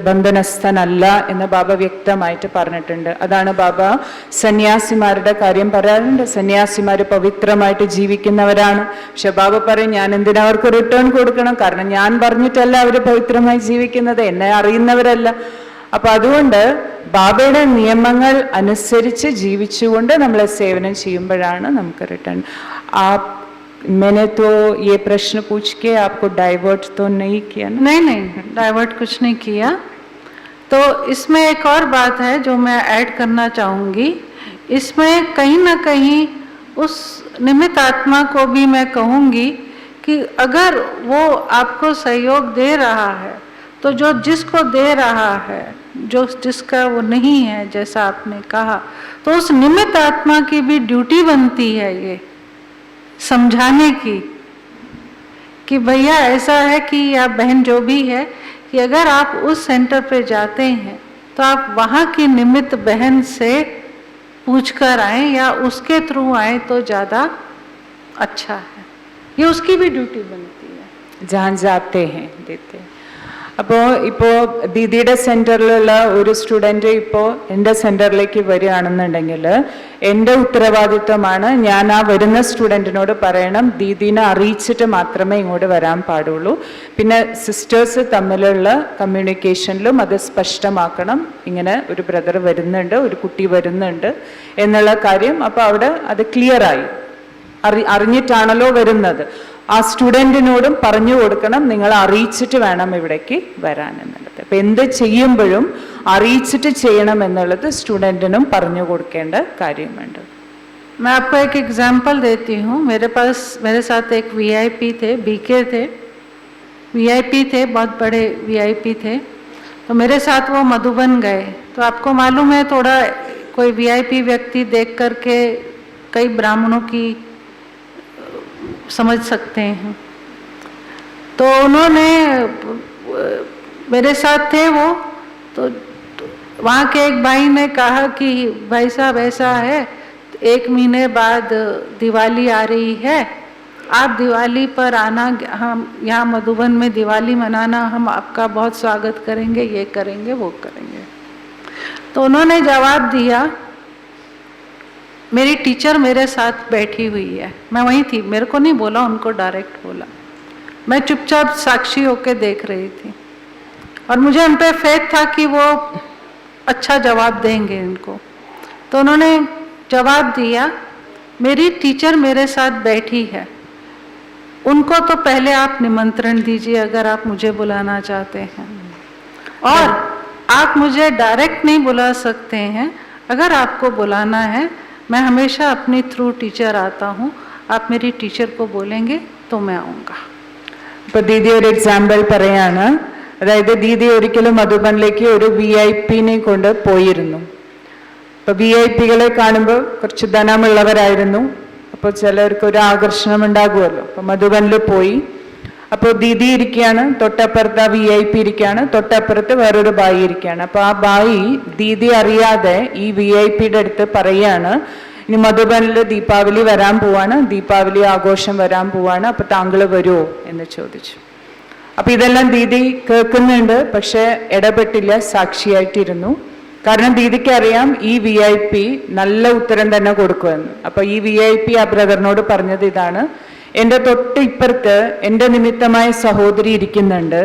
ബന്ധനസ്ഥനല്ല എന്ന് ബാബ വ്യക്തമായിട്ട് പറഞ്ഞിട്ടുണ്ട്. അതാണ് ബാബ സന്യാസിമാരുടെ കാര്യം പറയാറുണ്ട്. സന്യാസിമാർ പവിത്രമായിട്ട് ജീവിക്കുന്നവരാണ്, പക്ഷെ ബാബ പറയും ഞാൻ എന്തിനാ അവർക്ക് റിട്ടേൺ കൊടുക്കണം, കാരണം ഞാൻ പറഞ്ഞിട്ടല്ല അവർ പവിത്രമായി ജീവിക്കുന്നത്, എന്നെ അറിയുന്നവരല്ല. അപ്പൊ അതുകൊണ്ട് ബാബയുടെ നിയമങ്ങൾ അനുസരിച്ച് ജീവിച്ചുകൊണ്ട് നമ്മൾ സേവനം ചെയ്യുമ്പോഴാണ് നമുക്ക് റിട്ടേൺ. मैंने तो ये प्रश्न पूछ के आपको डाइवर्ट तो नहीं किया ना? नहीं, डाइवर्ट कुछ नहीं किया. तो इसमें एक और बात है जो मैं ऐड करना चाहूँगी. इसमें कहीं ना कहीं उस निमित्त आत्मा को भी मैं कहूँगी कि अगर वो आपको सहयोग दे रहा है, तो जो जिसको दे रहा है, जो जिसका वो नहीं है जैसा आपने कहा, तो उस निमित्त आत्मा की भी ड्यूटी बनती है ये समझाने की कि भैया ऐसा है कि या बहन जो भी है, कि अगर आप उस सेंटर पे जाते हैं तो आप वहाँ की निमित्त बहन से पूछ कर आए या उसके थ्रू आए तो ज़्यादा अच्छा है. ये उसकी भी ड्यूटी बनती है. जहाँ जाते हैं देते हैं. അപ്പോൾ ഇപ്പോൾ ദീദിയുടെ സെൻറ്ററിലുള്ള ഒരു സ്റ്റുഡൻറ്റ് ഇപ്പോൾ എൻ്റെ സെൻറ്ററിലേക്ക് വരികയാണെന്നുണ്ടെങ്കിൽ എൻ്റെ ഉത്തരവാദിത്വമാണ് ഞാൻ ആ വരുന്ന സ്റ്റുഡൻറ്റിനോട് പറയണം, ദീദീനെ അറിയിച്ചിട്ട് മാത്രമേ ഇങ്ങോട്ട് വരാൻ പാടുള്ളൂ. പിന്നെ സിസ്റ്റേഴ്സ് തമ്മിലുള്ള കമ്മ്യൂണിക്കേഷനിലും അത് സ്പഷ്ടമാക്കണം, ഇങ്ങനെ ഒരു ബ്രദർ വരുന്നുണ്ട്, ഒരു കുട്ടി വരുന്നുണ്ട് എന്നുള്ള കാര്യം. അപ്പോൾ അവിടെ അത് ക്ലിയറായി, അറിഞ്ഞിട്ടാണല്ലോ വരുന്നത്. ആ സ്റ്റുഡൻറ്റിനോടും പറഞ്ഞു കൊടുക്കണം, നിങ്ങൾ അറിയിച്ചിട്ട് വേണം ഇവിടേക്ക് വരാൻ എന്നുള്ളത്. അപ്പം എന്ത് ചെയ്യുമ്പോഴും അറിയിച്ചിട്ട് ചെയ്യണം എന്നുള്ളത് സ്റ്റുഡൻറ്റിനും പറഞ്ഞു കൊടുക്കേണ്ട കാര്യമുണ്ട്. मैं आपको एक एग्जाम्पल देती हूँ. मेरे साथ एक वीआईपी थे, बीके थे, वीआईपी थे, बहुत बड़े वीआईपी थे. तो मेरे साथ वो मधुबन गए. तो आपको मालूम है थोड़ा कोई वीआईपी व्यक्ति देख करके कई ब्राह्मणों की समझ सकते हैं। तो उन्होंने मेरे साथ थे वो, तो वहाँ के एक भाई ने कहा कि भाई साहब ऐसा है, 1 महीने बाद दिवाली आ रही है, आप दिवाली पर आना, हम यहाँ मधुबन में दिवाली मनाना, हम आपका बहुत स्वागत करेंगे, ये करेंगे वो करेंगे। तो उन्होंने जवाब दिया, मेरी टीचर मेरे साथ बैठी हुई है, मैं वहीं थी, मेरे को नहीं बोला, उनको डायरेक्ट बोला, मैं चुपचाप साक्षी होके देख रही थी और मुझे उन पर फेथ था कि वो अच्छा जवाब देंगे इनको। तो उन्होंने जवाब दिया, मेरी टीचर मेरे साथ बैठी है, उनको तो पहले आप निमंत्रण दीजिए अगर आप मुझे बुलाना चाहते हैं, और आप मुझे डायरेक्ट नहीं बुला सकते हैं, अगर आपको बुलाना है मैं हमेशा अपनी थ्रू टीचर आता हूँ, आप मेरी टीचर को बोलेंगे तो मैं आऊँगा। ഇപ്പൊ ദീദി ഒരു എക്സാമ്പിൾ പറയാണ്. അതായത് ദീദി ഒരിക്കലും മധുബനിലേക്ക് ഒരു VIP-നെ കൊണ്ട് പോയിരുന്നു. അപ്പൊ VIP-കളെ കാണുമ്പോൾ കുറച്ച് ധനമുള്ളവരായിരുന്നു. അപ്പോൾ ചിലർക്ക് ഒരു ആകർഷണം ഉണ്ടാകുമല്ലോ. അപ്പൊ മധുബനിൽ പോയി, അപ്പോൾ ദീദി ഇരിക്കുകയാണ്, തൊട്ടപ്പുറത്ത് ആ VIP ഇരിക്കുകയാണ്, തൊട്ടപ്പുറത്ത് വേറൊരു ബായി ഇരിക്കുകയാണ്. അപ്പൊ ആ ബായി ദീദി അറിയാതെ ഈ VIP-യുടെ അടുത്ത് പറയാണ്, ഇനി മധുബനിൽ ദീപാവലി വരാൻ പോവാണ്, ദീപാവലി ആഘോഷം വരാൻ പോവാണ്, അപ്പൊ താങ്കൾ വരുമോ എന്ന് ചോദിച്ചു. അപ്പൊ ഇതെല്ലാം ദീദി കേൾക്കുന്നുണ്ട്, പക്ഷെ ഇടപെട്ടില്ല, സാക്ഷിയായിട്ടിരുന്നു. കാരണം ദീദിക്ക് അറിയാം ഈ VIP നല്ല ഉത്തരം തന്നെ കൊടുക്കുമെന്ന്. അപ്പൊ ഈ VIP ആ ബ്രദറിനോട് പറഞ്ഞത് ഇതാണ്, എൻ്റെ തൊട്ട് ഇപ്പുറത്ത് എൻ്റെ നിമിത്തമായ സഹോദരി ഇരിക്കുന്നുണ്ട്,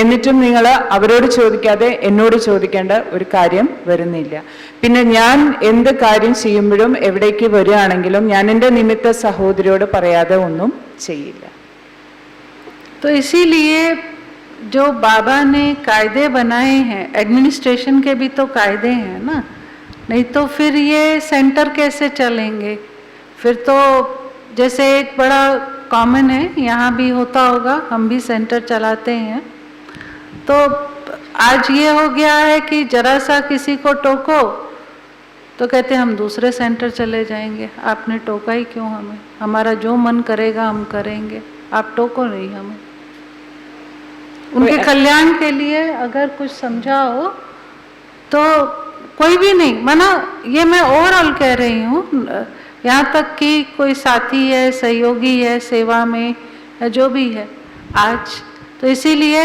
എന്നിട്ടും നിങ്ങൾ അവരോട് ചോദിക്കാതെ എന്നോട് ചോദിക്കേണ്ട ഒരു കാര്യം വരുന്നില്ല. പിന്നെ ഞാൻ എന്ത് കാര്യം ചെയ്യുമ്പോഴും എവിടേക്ക് വരികയാണെങ്കിലും ഞാൻ എൻ്റെ നിമിത്ത സഹോദരിയോട് പറയാതെ ഒന്നും ചെയ്യില്ല. तो इसीलिए जो बाबा ने कायदे बनाए हैं, एडमिनिस्ट्रेशन के भी तो कायदे हैं ना, नहीं तो फिर ये सेंटर कैसे चलेंगे। फिर तो जैसे एक बड़ा कॉमन है, यहाँ भी होता होगा, हम भी सेंटर चलाते हैं, तो आज ये हो गया है कि जरा सा किसी को टोको तो कहते हम दूसरे सेंटर चले जाएंगे, आपने टोका ही क्यों हमें, हमारा जो मन करेगा हम करेंगे, आप टोको नहीं हमें। उनके कल्याण के लिए अगर कुछ समझाओ तो कोई भी नहीं मना, ये मैं ओवरऑल कह रही हूँ, यहाँ तक कि कोई साथी है, सहयोगी है सेवा में, या जो भी है आज। तो इसीलिए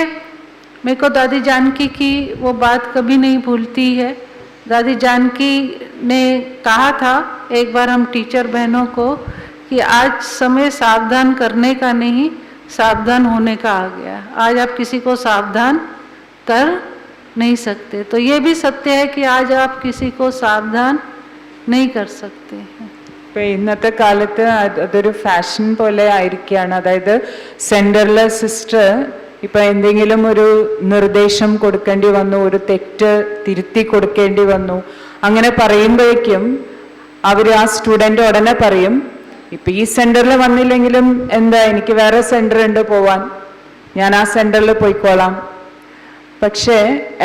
मेरे को दादी जानकी की वो बात कभी नहीं भूलती है। दादी जानकी ने कहा था एक बार हम टीचर बहनों को कि आज समय सावधान करने का नहीं, सावधान होने का आ गया। आज आप किसी को सावधान कर नहीं सकते, तो ये भी सत्य है कि आज आप किसी को सावधान नहीं कर सकते हैं। ഇപ്പൊ ഇന്നത്തെ കാലത്ത് അതൊരു ഫാഷൻ പോലെ ആയിരിക്കുകയാണ്. അതായത് സെന്ററിലെ സിസ്റ്റർ ഇപ്പൊ എന്തെങ്കിലും ഒരു നിർദ്ദേശം കൊടുക്കേണ്ടി വന്നു, ഒരു തെറ്റ് തിരുത്തി കൊടുക്കേണ്ടി വന്നു, അങ്ങനെ പറയുമ്പോഴേക്കും അവർ ആ സ്റ്റുഡൻറ് ഉടനെ പറയും, ഇപ്പൊ ഈ സെന്ററിൽ വന്നില്ലെങ്കിലും എന്താ, എനിക്ക് വേറെ സെന്റർ ഉണ്ട് പോവാൻ, ഞാൻ ആ സെന്ററിൽ പോയിക്കോളാം. പക്ഷേ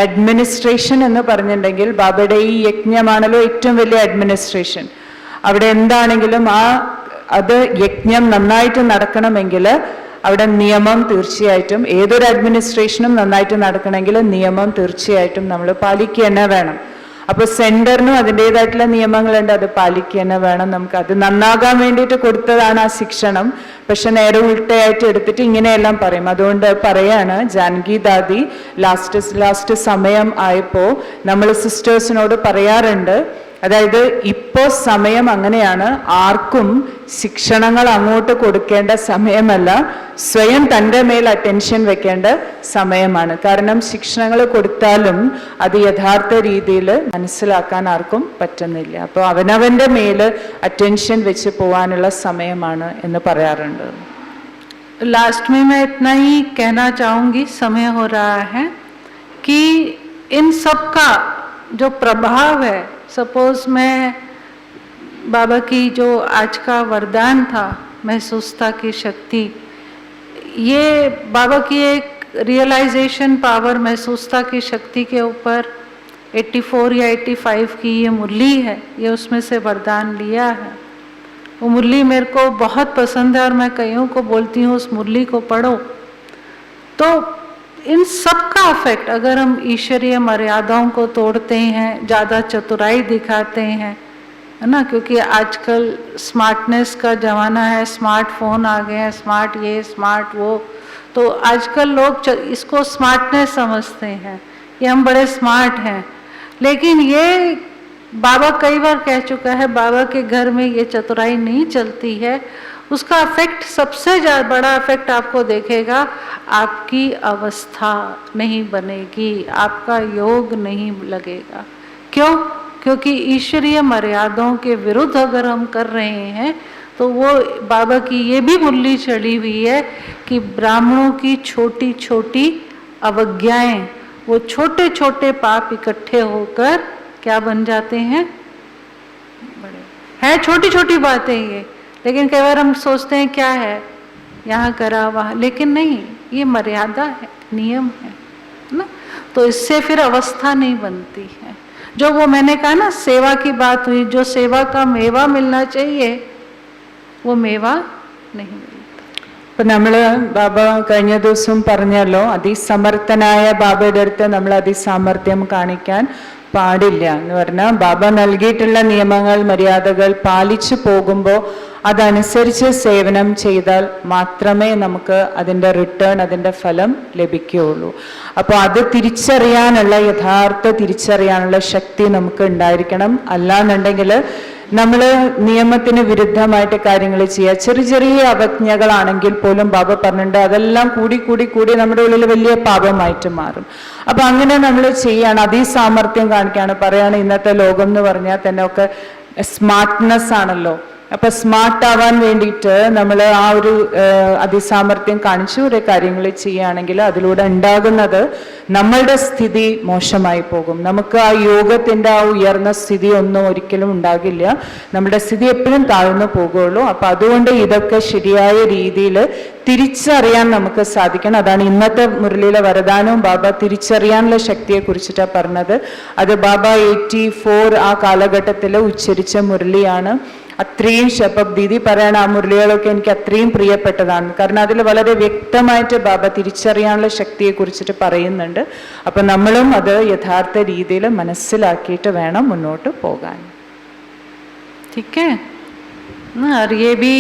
അഡ്മിനിസ്ട്രേഷൻ എന്ന് പറഞ്ഞിട്ടുണ്ടെങ്കിൽ ബാബയുടെ ഈ യജ്ഞമാണല്ലോ ഏറ്റവും വലിയ അഡ്മിനിസ്ട്രേഷൻ. അവിടെ എന്താണെങ്കിലും അത് യജ്ഞം നന്നായിട്ട് നടക്കണമെങ്കിൽ അവിടെ നിയമം തീർച്ചയായിട്ടും, ഏതൊരു അഡ്മിനിസ്ട്രേഷനും നന്നായിട്ട് നടക്കണമെങ്കിൽ നിയമം തീർച്ചയായിട്ടും നമ്മൾ പാലിക്കുക തന്നെ വേണം. അപ്പോൾ സെന്ററിനും അതിൻ്റെതായിട്ടുള്ള നിയമങ്ങളുണ്ട്, അത് പാലിക്കുക തന്നെ വേണം. നമുക്ക് അത് നന്നാകാൻ വേണ്ടിയിട്ട് കൊടുത്തതാണ് ആ ശിക്ഷണം. പക്ഷെ നേരെ ഉൾട്ടയായിട്ട് എടുത്തിട്ട് ഇങ്ങനെയെല്ലാം പറയും. അതുകൊണ്ട് പറയാണ് ജാനകി ദാദി ലാസ്റ്റ് സമയം ആയപ്പോൾ നമ്മൾ സിസ്റ്റേഴ്സിനോട് പറയാറുണ്ട്, അതായത് ഇപ്പോ സമയം അങ്ങനെയാണ്, ആർക്കും ശിക്ഷണങ്ങൾ അങ്ങോട്ട് കൊടുക്കേണ്ട സമയമല്ല, സ്വയം തൻ്റെ മേൽ അറ്റൻഷൻ വെക്കേണ്ട സമയമാണ്. കാരണം ശിക്ഷണങ്ങൾ കൊടുത്താലും അത് യഥാർത്ഥ രീതിയിൽ മനസ്സിലാക്കാൻ ആർക്കും പറ്റുന്നില്ല. അപ്പോൾ അവനവൻ്റെ മേൽ അറ്റൻഷൻ വെച്ച് പോകാനുള്ള സമയമാണ് എന്ന് പറയാറുണ്ട്. लास्ट में मैं इतना ही कहना चाहूँगी, समय हो रहा है, कि इन सब का जो प्रभाव है, सपोज मैं बाबा की जो आज का वरदान था महसूसता की शक्ति, ये बाबा की एक रियलाइजेशन पावर महसूसता की शक्ति के ऊपर 84 या 85 की ये मुरली है, ये उसमें से वरदान लिया है। वो मुरली मेरे को बहुत पसंद है और मैं कईयों को बोलती हूँ उस मुरली को पढ़ो। तो इन सब का अफेक्ट, अगर हम ईश्वरीय मर्यादाओं को तोड़ते हैं, ज़्यादा चतुराई दिखाते हैं, है ना, क्योंकि आजकल स्मार्टनेस का ज़माना है, स्मार्टफोन आ गए हैं, स्मार्ट ये स्मार्ट वो, तो आजकल लोग इसको स्मार्टनेस समझते हैं कि हम बड़े स्मार्ट हैं। लेकिन ये बाबा कई बार कह चुका है, बाबा के घर में ये चतुराई नहीं चलती है। उसका अफेक्ट, सबसे ज़्यादा बड़ा अफेक्ट आपको देखेगा, आपकी अवस्था नहीं बनेगी, आपका योग नहीं लगेगा। क्यों? क्योंकि ईश्वरीय मर्यादाओं के विरुद्ध अगर हम कर रहे हैं तो वो बाबा की ये भी मुरली चढ़ी हुई है कि ब्राह्मणों की छोटी छोटी अवज्ञाएं, वो छोटे छोटे पाप इकट्ठे होकर क्या बन जाते हैं, बड़े हैं। छोटी छोटी बातें ये, लेकिन कई बार हम सोचते हैं क्या है, यहाँ करा वहाँ, लेकिन नहीं, ये मर्यादा है, नियम है ना। तो इससे फिर अवस्था नहीं बनती है। जो वो मैंने कहा ना, सेवा की बात हुई, जो सेवा का मेवा मिलना चाहिए वो मेवा नहीं मिलता। ഇപ്പൊ നമ്മള് ബാബ കഴിഞ്ഞ ദിവസവും പറഞ്ഞല്ലോ, അതിസമർത്ഥനായ ബാബയുടെ അടുത്ത് നമ്മൾ അതിസാമർത്ഥ്യം കാണിക്കാൻ പാടില്ല എന്ന് പറഞ്ഞാൽ, ബാബ നൽകിയിട്ടുള്ള നിയമങ്ങൾ മര്യാദകൾ പാലിച്ചു പോകുമ്പോൾ അതനുസരിച്ച് സേവനം ചെയ്താൽ മാത്രമേ നമുക്ക് അതിൻ്റെ റിട്ടേൺ, അതിൻ്റെ ഫലം ലഭിക്കുകയുള്ളൂ. അപ്പോൾ അത് തിരിച്ചറിയാനുള്ള, യഥാർത്ഥ തിരിച്ചറിയാനുള്ള ശക്തി നമുക്ക് ഉണ്ടായിരിക്കണം. അല്ലാന്നുണ്ടെങ്കിൽ നമ്മൾ നിയമത്തിന് വിരുദ്ധമായിട്ട് കാര്യങ്ങൾ ചെയ്യുക. ചെറിയ ചെറിയ അവജ്ഞകളാണെങ്കിൽ പോലും ബാബ പറഞ്ഞിട്ടുണ്ട്, അതെല്ലാം കൂടി കൂടി കൂടി നമ്മുടെ ഉള്ളിൽ വലിയ പാപമായിട്ട് മാറും. അപ്പൊ അങ്ങനെ നമ്മൾ ചെയ്യാണ്, അതിസാമർത്ഥ്യം കാണിക്കുകയാണ്. പറയാണ് ഇന്നത്തെ ലോകം എന്ന് പറഞ്ഞാൽ തന്നെ ഒക്കെ സ്മാർട്ട്നെസ് ആണല്ലോ. അപ്പൊ സ്മാർട്ട് ആവാൻ വേണ്ടിയിട്ട് നമ്മൾ ആ ഒരു അതിസാമർത്ഥ്യം കാണിച്ചു ഒരു കാര്യങ്ങൾ ചെയ്യുകയാണെങ്കിൽ അതിലൂടെ ഉണ്ടാകുന്നത് നമ്മളുടെ സ്ഥിതി മോശമായി പോകും. നമുക്ക് ആ യോഗത്തിന്റെ ആ ഉയർന്ന സ്ഥിതി ഒന്നും ഒരിക്കലും ഉണ്ടാകില്ല. നമ്മുടെ സ്ഥിതി എപ്പോഴും താഴ്ന്നു പോകുള്ളൂ. അപ്പൊ അതുകൊണ്ട് ഇതൊക്കെ ശരിയായ രീതിയിൽ തിരിച്ചറിയാൻ നമുക്ക് സാധിക്കണം. അതാണ് ഇന്നത്തെ മുരളിയിലെ വരദാനവും ബാബ തിരിച്ചറിയാനുള്ള ശക്തിയെ കുറിച്ചിട്ടാണ് പറഞ്ഞത്. അത് ബാബ 84 ആ കാലഘട്ടത്തിൽ ഉച്ചരിച്ച മുരളിയാണ്. അത്രയും ശപം ദീദി പറയണ ആ മുരളികളൊക്കെ എനിക്ക് അത്രയും പ്രിയപ്പെട്ടതാണ്. കാരണം അതിൽ വളരെ വ്യക്തമായിട്ട് ബാബ തിരിച്ചറിയാനുള്ള ശക്തിയെ കുറിച്ചിട്ട് പറയുന്നുണ്ട്. അപ്പൊ നമ്മളും അത് യഥാർത്ഥ രീതിയിൽ മനസ്സിലാക്കിയിട്ട് വേണം മുന്നോട്ട് പോകാൻ. ठीक है ना। और ये भी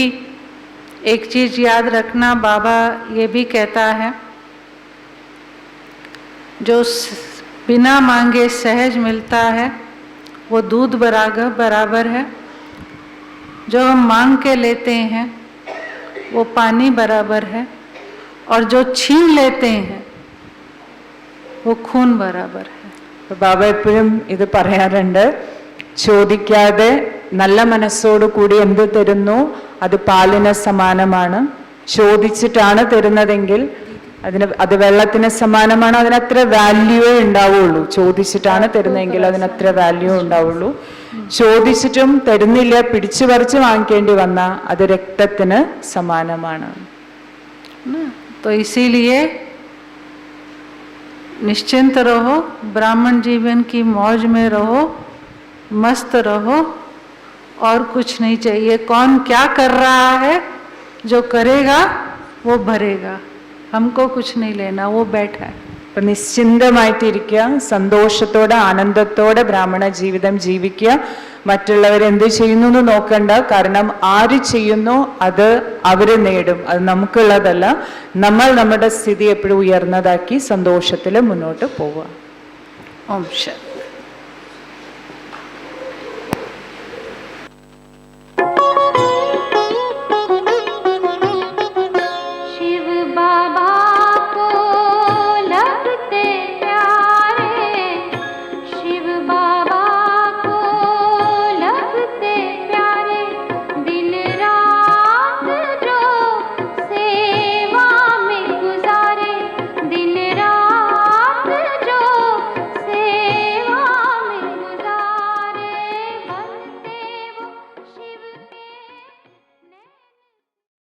एक चीज याद रखना, बाबा ये भी कहता है, जो बिना मांगे सहज मिलता है वो दूध बराबर है, जो हम मांग के लेते हैं वो पानी बराबर है, और जो छीन लेते हैं वो खून बराबर है. ബാബ എപ്പോഴും ഇത് പറയാറുണ്ട്, ചോദിക്കാതെ നല്ല മനസ്സോടു കൂടി എന്ത് തരുന്നു അത് പാലിന് സമാനമാണ്. ചോദിച്ചിട്ടാണ് തരുന്നതെങ്കിൽ അത് വെള്ളത്തിന് സമാനമാണ്. അതിനത്ര വാല്യൂ ഉണ്ടാവുള്ളൂ. ചോദിച്ചിട്ടാണ് തരുന്നതെങ്കിൽ അതിനത്ര വാല്യൂ ഉണ്ടാവുള്ളൂ. ചോദിച്ചിട്ടും തരുന്നില്ല, പിടിച്ചു പറിച്ച് വാങ്ങിക്കേണ്ടി വന്ന അത് രക്തത്തിന് സമാനമാണ്. तो इसीलिए निश्चिंत रहो, ब्राह्मण जीवन की मौज में रहो, मस्त रहो, और कुछ नहीं चाहिए. कौन क्या कर रहा है, जो करेगा वो भरेगा. हमको कुछ नहीं लेना, वो बैठा है. അപ്പൊ നിശ്ചിന്തമായിട്ടിരിക്കുക, സന്തോഷത്തോടെ ആനന്ദത്തോടെ ബ്രാഹ്മണ ജീവിതം ജീവിക്കുക. മറ്റുള്ളവർ എന്ത് ചെയ്യുന്നു എന്ന് നോക്കണ്ട. കാരണം ആര് ചെയ്യുന്നോ അത് അവര് നേടും, അത് നമുക്കുള്ളതല്ല. നമ്മൾ നമ്മുടെ സ്ഥിതി എപ്പോഴും ഉയർന്നതാക്കി സന്തോഷത്തിൽ മുന്നോട്ട് പോവുക. ഓം ശാന്തി.